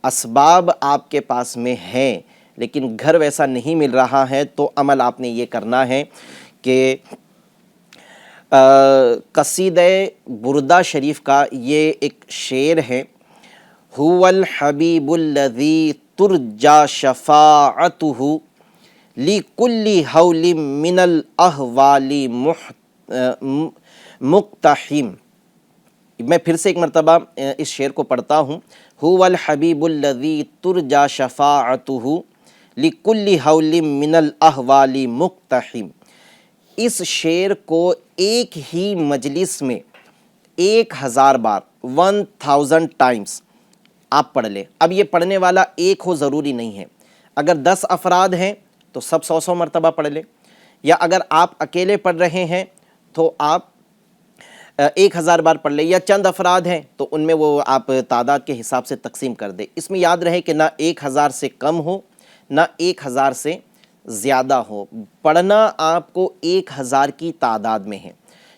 اسباب آپ کے پاس میں ہیں لیکن گھر ویسا نہیں مل رہا ہے، تو عمل آپ نے یہ کرنا ہے کہ قصیدہ بردہ شریف کا یہ ایک شعر ہے، هو الحبیب الذی ترجا شفاعته لکل حول من الاحوال مقتحم۔ میں پھر سے ایک مرتبہ اس شعر کو پڑھتا ہوں، هو الحبیب الذی ترجا شفاعته لکل حول من الاحوال مقتحم۔ اس شعر کو ایک ہی مجلس میں 1000 بار 1000 ٹائمز آپ پڑھ لیں۔ اب یہ پڑھنے والا ایک ہو ضروری نہیں ہے، اگر 10 افراد ہیں تو سب 100 مرتبہ پڑھ لیں، یا اگر آپ اکیلے پڑھ رہے ہیں تو آپ 1000 بار پڑھ لیں، یا چند افراد ہیں تو ان میں وہ آپ تعداد کے حساب سے تقسیم کر دیں۔ اس میں یاد رہے کہ نہ 1000 سے کم ہو نہ 1000 سے زیادہ ہو، پڑھنا آپ کو 1000 کی تعداد میں ہے۔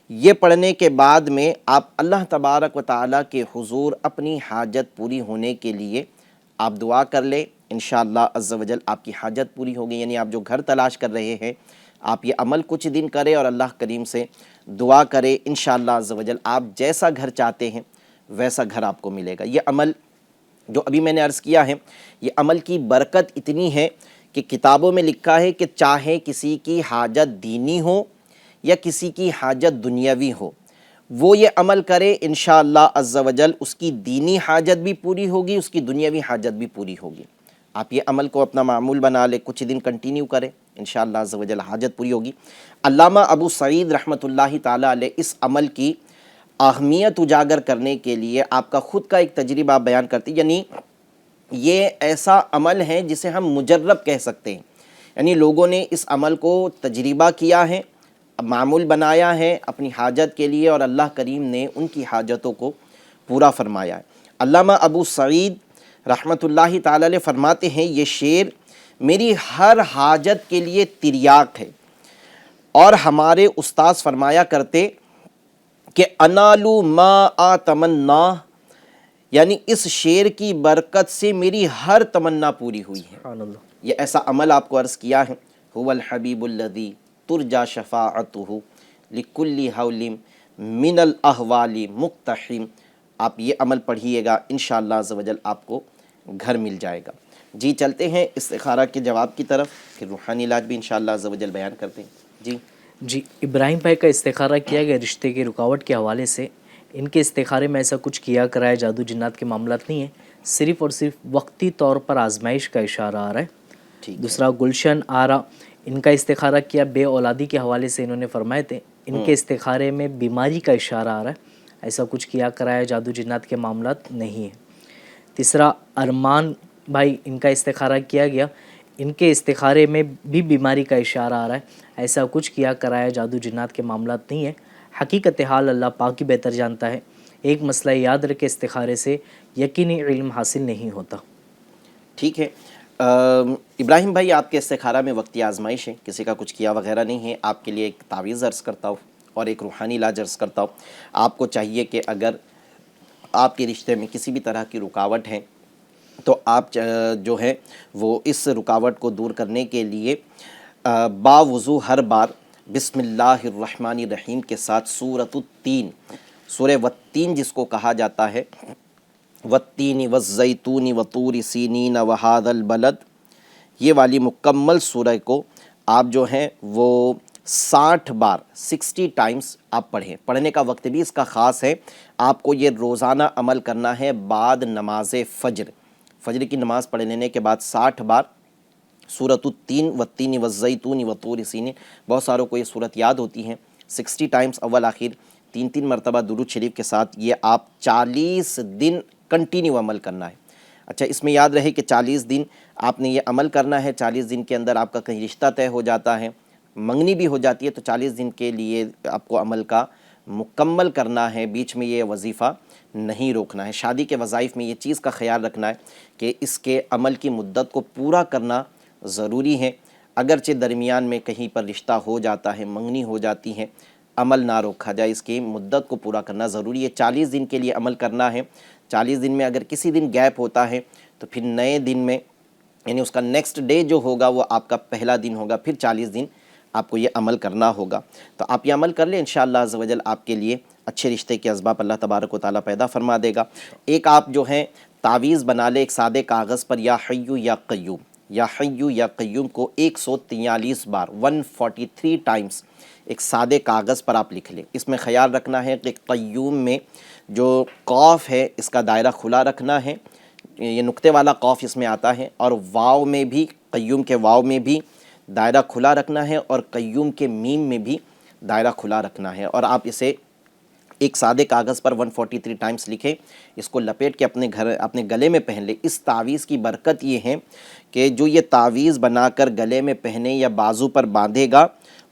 یہ پڑھنے کے بعد میں آپ اللہ تبارک و تعالیٰ کے حضور اپنی حاجت پوری ہونے کے لیے آپ دعا کر لیں، انشاءاللہ عز و جل آپ کی حاجت پوری ہوگی۔ یعنی آپ جو گھر تلاش کر رہے ہیں آپ یہ عمل کچھ دن کریں اور اللہ کریم سے دعا کریں، انشاءاللہ عز و جل آپ جیسا گھر چاہتے ہیں ویسا گھر آپ کو ملے گا۔ یہ عمل جو ابھی میں نے عرض کیا ہے، یہ عمل کی برکت اتنی ہے کہ کتابوں میں لکھا ہے کہ چاہے کسی کی حاجت دینی ہو یا کسی کی حاجت دنیاوی ہو، وہ یہ عمل کرے انشاءاللہ عز و جل اس کی دینی حاجت بھی پوری ہوگی، اس کی دنیاوی حاجت بھی پوری ہوگی۔ آپ یہ عمل کو اپنا معمول بنا لیں، کچھ دن کنٹینیو کریں، انشاءاللہ عز و جل حاجت پوری ہوگی۔ علامہ ابو سعید رحمۃ اللہ تعالیٰ علیہ اس عمل کی اہمیت اجاگر کرنے کے لیے آپ کا خود کا ایک تجربہ بیان کرتے ہیں، یعنی یہ ایسا عمل ہے جسے ہم مجرب کہہ سکتے ہیں، یعنی لوگوں نے اس عمل کو تجربہ کیا ہے، معمول بنایا ہے اپنی حاجت کے لیے، اور اللہ کریم نے ان کی حاجتوں کو پورا فرمایا ہے۔ علامہ ابو سعید رحمۃ اللہ تعالی علیہ فرماتے ہیں، یہ شعر میری ہر حاجت کے لیے تریاق ہے، اور ہمارے استاذ فرمایا کرتے کہ انالو ما آتمنا، یعنی اس شعر کی برکت سے میری ہر تمنا پوری ہوئی ہے۔ یہ ایسا عمل آپ کو عرض کیا ہے، هو الحبیب الذی ترجا شفاعته لکل حول من الاحوال مقتحم۔ آپ یہ عمل پڑھیے گا، انشاءاللہ عز و جل آپ کو گھر مل جائے گا۔ جی چلتے ہیں استخارہ کے جواب کی طرف، پھر روحانی علاج بھی انشاءاللہ عز و جل بیان کرتے ہیں۔ جی ابراہیم بھائی کا استخارہ کیا گیا رشتے کی رکاوٹ کے حوالے سے۔ ان کے استخارے میں ایسا کچھ کیا کرایا جادو جنات کے معاملات نہیں ہیں، صرف اور صرف وقتی طور پر آزمائش کا اشارہ آ رہا ہے۔ دوسرا گلشن آرا، ان کا استخارہ کیا بے اولادی کے حوالے سے، انہوں نے فرمائے تھے ان کے استخارے میں بیماری کا اشارہ آ رہا ہے، ایسا کچھ کیا کرایا جادو جنات کے معاملات نہیں ہیں۔ تیسرا ارمان بھائی، ان کا استخارہ کیا گیا، ان کے استخارے میں بھی بیماری کا اشارہ آ رہا ہے، ایسا کچھ کیا کرایا جادو جنات کے معاملات نہیں ہے۔ حقیقت حال اللہ پاک ہی بہتر جانتا ہے، ایک مسئلہ یاد رکھے، استخارے سے یقینی علم حاصل نہیں ہوتا۔ ٹھیک ہے ابراہیم بھائی، آپ کے استخارہ میں وقتی آزمائش ہے، کسی کا کچھ کیا وغیرہ نہیں ہے، آپ کے لیے ایک تعویذ عرض کرتا ہوں اور ایک روحانی علاج عرض کرتا ہوں۔ آپ کو چاہیے کہ اگر آپ کے رشتے میں کسی بھی طرح کی رکاوٹ ہے تو آپ جو ہے وہ اس رکاوٹ کو دور کرنے کے لیے باوضو ہر بار بسم اللہ الرحمن الرحیم کے ساتھ سورۃ التین، سورہ والتین جس کو کہا جاتا ہے، والتین والزیتون وطور سینین وہذا البلد، یہ والی مکمل سورہ کو آپ جو ہیں وہ 60 بار 60 ٹائمز آپ پڑھیں۔ پڑھنے کا وقت بھی اس کا خاص ہے، آپ کو یہ روزانہ عمل کرنا ہے بعد نماز فجر۔ فجر کی نماز پڑھ لینے کے بعد 60 بار سورۃ التین والتین والزیتون وطور سینین، بہت ساروں کو یہ صورت یاد ہوتی ہیں، 60 ٹائمز اول آخر 3 مرتبہ درود شریف کے ساتھ یہ آپ 40 دن کنٹینیو عمل کرنا ہے۔ اچھا، اس میں یاد رہے کہ 40 دن آپ نے یہ عمل کرنا ہے، 40 دن کے اندر آپ کا کہیں رشتہ طے ہو جاتا ہے، منگنی بھی ہو جاتی ہے، تو 40 دن کے لیے آپ کو عمل کا مکمل کرنا ہے، بیچ میں یہ وظیفہ نہیں روکنا ہے۔ شادی کے وظائف میں یہ چیز کا خیال رکھنا ہے کہ اس کے عمل کی مدت کو پورا کرنا ضروری ہے، اگرچہ درمیان میں کہیں پر رشتہ ہو جاتا ہے، منگنی ہو جاتی ہے، عمل نہ روکا جائے، اس کی مدت کو پورا کرنا ضروری ہے۔ 40 دن کے لیے عمل کرنا ہے، 40 دن میں اگر کسی دن گیپ ہوتا ہے تو پھر نئے دن میں یعنی اس کا نیکسٹ ڈے جو ہوگا وہ آپ کا پہلا دن ہوگا، پھر 40 دن آپ کو یہ عمل کرنا ہوگا۔ تو آپ یہ عمل کر لیں، انشاءاللہ عز و جل آپ کے لیے اچھے رشتے کے اسباب اللہ تبارک و تعالیٰ پیدا فرما دے گا۔ ایک آپ جو ہیں تعویذ بنا لیں، ایک سادے کاغذ پر یا حیو یا قیوم، یا حیو یا قیوم کو 143 بار 143 ٹائمز ایک سادے کاغذ پر آپ لکھ لیں۔ اس میں خیال رکھنا ہے کہ قیوم میں جو قاف ہے اس کا دائرہ کھلا رکھنا ہے، یہ نقطے والا قاف اس میں آتا ہے، اور واو میں بھی، قیوم کے واو میں بھی دائرہ کھلا رکھنا ہے، اور قیوم کے میم میں بھی دائرہ کھلا رکھنا ہے، اور آپ اسے ایک سادے کاغذ پر 143 ٹائمز لکھیں، اس کو لپیٹ کے اپنے گلے میں پہن لیں۔ اس تعویذ کی برکت یہ ہے کہ جو یہ تعویذ بنا کر گلے میں پہنے یا بازو پر باندھے گا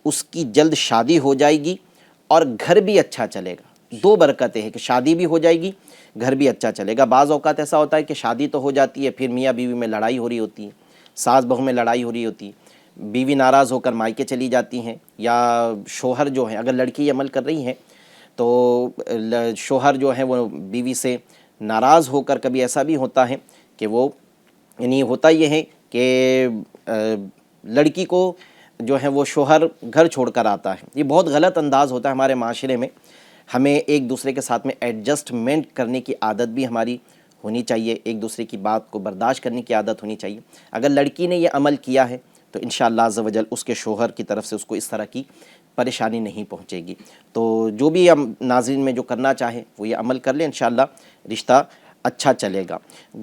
اس کی جلد شادی ہو جائے گی اور گھر بھی اچھا چلے گا۔ دو برکتیں ہیں کہ شادی بھی ہو جائے گی، گھر بھی اچھا چلے گا۔ بعض اوقات ایسا ہوتا ہے کہ شادی تو ہو جاتی ہے، پھر میاں بیوی میں لڑائی ہو رہی ہوتی ہے، ساس بہو میں لڑائی ہو رہی ہوتی ہے، بیوی ناراض ہو کر مائکے چلی جاتی ہیں، یا شوہر جو ہے، اگر لڑکی عمل کر رہی ہے تو شوہر جو ہے وہ بیوی سے ناراض ہو کر، کبھی ایسا بھی ہوتا ہے کہ وہ یعنی ہوتا یہ ہے کہ لڑکی کو جو ہے وہ شوہر گھر چھوڑ کر آتا ہے۔ یہ بہت غلط انداز ہوتا ہے ہمارے معاشرے میں۔ ہمیں ایک دوسرے کے ساتھ میں ایڈجسٹمنٹ کرنے کی عادت بھی ہماری ہونی چاہیے، ایک دوسرے کی بات کو برداشت کرنے کی عادت ہونی چاہیے۔ اگر لڑکی نے یہ عمل کیا ہے تو انشاءاللہ عز و جل اس کے شوہر کی طرف سے اس کو اس طرح کی پریشانی نہیں پہنچے گی۔ تو جو بھی ہم ناظرین میں جو کرنا چاہے وہ یہ عمل کر لیں، انشاءاللہ رشتہ اچھا چلے گا۔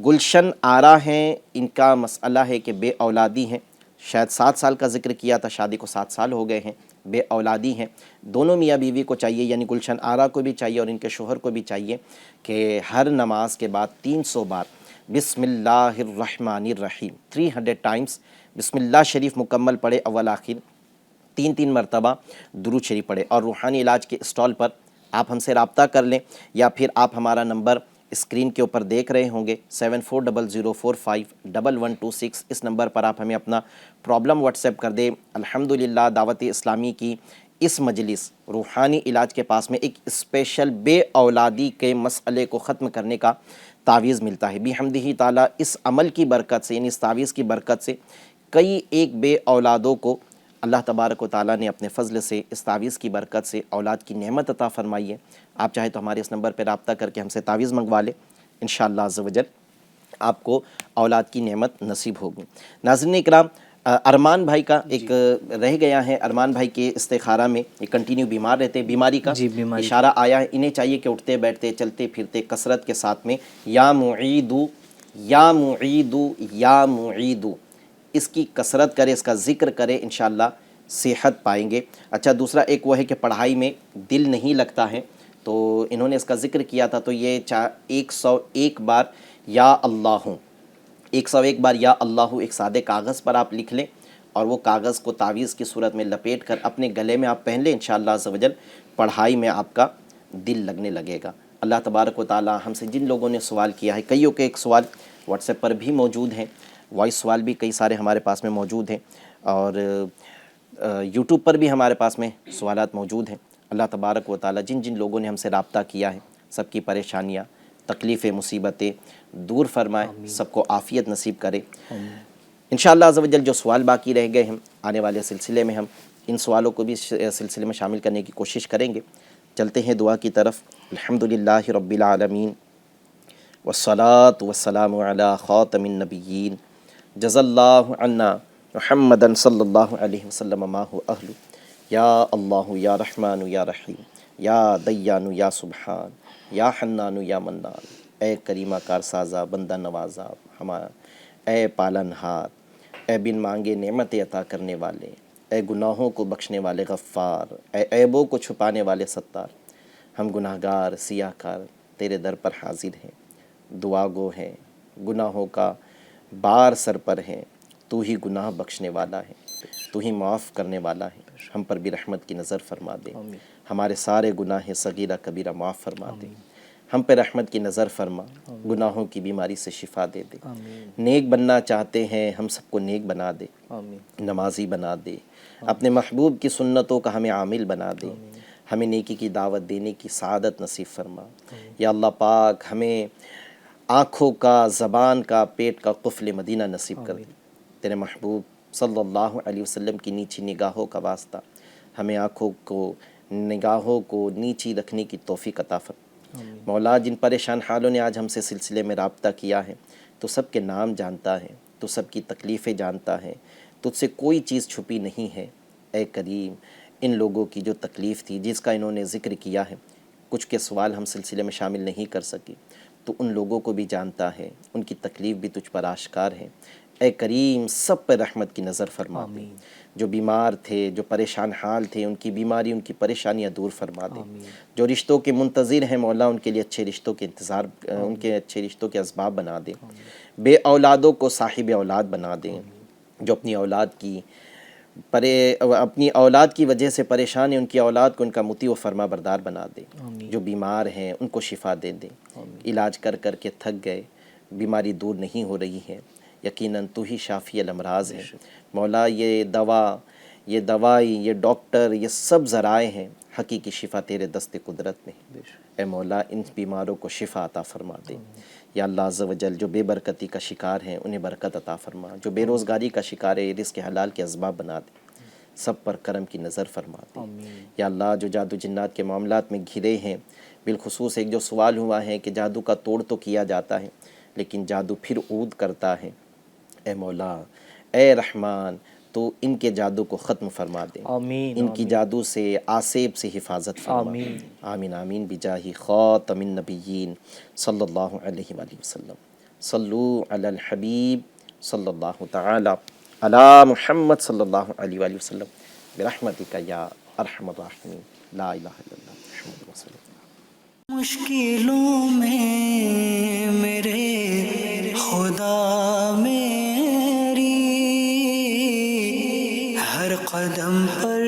گلشن آرا ہیں، ان کا مسئلہ ہے کہ بے اولادی ہیں، شاید 7 سال کا ذکر کیا تھا، شادی کو 7 سال ہو گئے ہیں، بے اولادی ہیں۔ دونوں میاں بیوی کو چاہیے، یعنی گلشن آرا کو بھی چاہیے اور ان کے شوہر کو بھی چاہیے کہ ہر نماز کے بعد 300 بار بسم اللہ الرحمن الرحیم 300 ٹائمز بسم اللہ شریف مکمل پڑھے، اول آخر 3 مرتبہ درود شریف پڑھے۔ اور روحانی علاج کے اسٹال پر آپ ہم سے رابطہ کر لیں، یا پھر آپ ہمارا نمبر اسکرین کے اوپر دیکھ رہے ہوں گے 7400451126، اس نمبر پر آپ ہمیں اپنا پرابلم واٹس ایپ کر دیں۔ الحمدللہ دعوت اسلامی کی اس مجلس روحانی علاج کے پاس میں ایک اسپیشل بے اولادی کے مسئلے کو ختم کرنے کا تعویذ ملتا ہے بحمدہ تعالی۔ اس عمل کی برکت سے، یعنی اس تعویذ کی برکت سے کئی ایک بے اولادوں کو اللہ تبارک و تعالیٰ نے اپنے فضل سے، اس تعویذ کی برکت سے اولاد کی نعمت عطا فرمائی ہے۔ آپ چاہے تو ہمارے اس نمبر پہ رابطہ کر کے ہم سے تعویذ منگوا لیں، انشاءاللہ عز و جل آپ کو اولاد کی نعمت نصیب ہوگی۔ ناظرین اکرام، ارمان بھائی کا ایک رہ گیا ہے، ارمان بھائی کے استخارہ میں یہ کنٹینیو بیمار رہتے، بیماری کا اشارہ آیا ہے، انہیں چاہیے کہ اٹھتے بیٹھتے چلتے پھرتے کثرت کے ساتھ میں یا معیدو یا معیدو یا معیدو اس کی کثرت کرے، اس کا ذکر کرے، انشاءاللہ صحت پائیں گے۔ اچھا، دوسرا ایک وہ ہے کہ پڑھائی میں دل نہیں لگتا ہے، تو انہوں نے اس کا ذکر کیا تھا، تو یہ 101 بار یا اللہ، 101 بار یا اللہ ایک سادے کاغذ پر آپ لکھ لیں، اور وہ کاغذ کو تعویذ کی صورت میں لپیٹ کر اپنے گلے میں آپ پہن لیں، انشاءاللہ عز و جل پڑھائی میں آپ کا دل لگنے لگے گا۔ اللہ تبارک و تعالی ہم سے جن لوگوں نے سوال کیا ہے، کئیوں کے ایک سوال واٹس ایپ پر بھی موجود ہیں، وائس سوال بھی کئی سارے ہمارے پاس میں موجود ہیں، اور یوٹیوب پر بھی ہمارے پاس میں سوالات موجود ہیں۔ اللہ تبارک و تعالی جن جن لوگوں نے ہم سے رابطہ کیا ہے سب کی پریشانیاں، تکلیفیں، مصیبتیں دور فرمائے، سب کو عافیت نصیب کرے۔ انشاءاللہ عز و جل جو سوال باقی رہ گئے ہیں آنے والے سلسلے میں ہم ان سوالوں کو بھی سلسلے میں شامل کرنے کی کوشش کریں گے۔ چلتے ہیں دعا کی طرف۔ الحمدللہ رب العالمین والصلاة والسلام علی خاتم النبیین جزا اللہ عنا محمدا صلی اللہ علیہ وسلم ما هو اہل یا اللہ یا رحمان یا رحیم یا دیان یا سبحان یا حنان یا منان۔ اے کریمہ کارسازہ بندہ نوازا ہمارا، اے پالن ہار، اے بن مانگے نعمت عطا کرنے والے، اے گناہوں کو بخشنے والے غفار، اے عیبوں کو چھپانے والے ستار، ہم گناہگار سیاہ کار تیرے در پر حاضر ہیں، دعا گو ہیں، گناہوں کا بار سر پر ہے، تو ہی گناہ بخشنے والا ہے، تو ہی معاف کرنے والا ہے، ہم پر بھی رحمت کی نظر فرما دے، ہمارے سارے گناہ صغیرہ کبیرہ معاف فرما دے، ہم پہ رحمت کی نظر فرما، گناہوں کی بیماری سے شفا دے دے۔ نیک بننا چاہتے ہیں ہم سب کو نیک بنا دے، نمازی بنا دے، اپنے محبوب کی سنتوں کا ہمیں عامل بنا دے، ہمیں نیکی کی دعوت دینے کی سعادت نصیب فرما۔ یا اللہ پاک ہمیں آنکھوں کا، زبان کا، پیٹ کا قفل مدینہ نصیب کر دے۔ تیرے محبوب صلی اللہ علیہ وسلم کی نیچی نگاہوں کا واسطہ ہمیں آنکھوں کو، نگاہوں کو نیچی رکھنے کی توفیق عطا فرما۔ مولا جن پریشان حالوں نے آج ہم سے سلسلے میں رابطہ کیا ہے تو سب کے نام جانتا ہے، تو سب کی تکلیفیں جانتا ہے، تجھ سے کوئی چیز چھپی نہیں ہے۔ اے کریم ان لوگوں کی جو تکلیف تھی جس کا انہوں نے ذکر کیا ہے، کچھ کے سوال ہم سلسلے میں شامل نہیں کر سکے، تو ان لوگوں کو بھی جانتا ہے، ان کی تکلیف بھی تجھ پر آشکار ہے۔ اے کریم سب پر رحمت کی نظر فرما دے، جو بیمار تھے، جو پریشان حال تھے، ان کی بیماری، ان کی پریشانیاں دور فرما دے۔ جو رشتوں کے منتظر ہیں مولا ان کے لیے اچھے رشتوں کے انتظار، ان کے اچھے رشتوں کے اسباب بنا دے۔ بے اولادوں کو صاحب اولاد بنا دیں، جو اپنی اولاد کی وجہ سے پریشان ہیں ان کی اولاد کو ان کا مطیع و فرما بردار بنا دے۔ جو بیمار ہیں ان کو شفا دے دے، علاج کر کر کے تھک گئے، بیماری دور نہیں ہو رہی ہے، یقیناً تو ہی شافی الامراض ہے مولا۔ یہ دوا، یہ دوائی، یہ ڈاکٹر، یہ سب ذرائع ہیں، حقیقی شفا تیرے دست قدرت میں۔ اے مولا ان بیماروں کو شفا عطا فرما دے۔ یا اللہ عز و جل جو بے برکتی کا شکار ہیں انہیں برکت عطا فرما، جو بے روزگاری کا شکار ہے رزق حلال کے اسباب بنا دے، سب پر کرم کی نظر فرما دے۔ یا اللہ جو جادو جنات کے معاملات میں گھرے ہیں، بالخصوص ایک جو سوال ہوا ہے کہ جادو کا توڑ تو کیا جاتا ہے لیکن جادو پھر عود کرتا ہے، اے مولا اے رحمان تو ان کے جادو کو ختم فرما دے، ان کی جادو سے، آسیب سے حفاظت فرما۔ آمین آمین بجاہ خاتم النبیین صلی اللہ علیہ وآلہ وسلم۔ صلو علی الحبیب صلی اللہ تعالی علی محمد صلی اللہ علیہ وآلہ وسلم برحمتک یا ارحم الراحمین۔ لا الہ الا اللہ محمد رسول اللہ۔ مشکلوں میں میرے خدا میری ہر قدم پر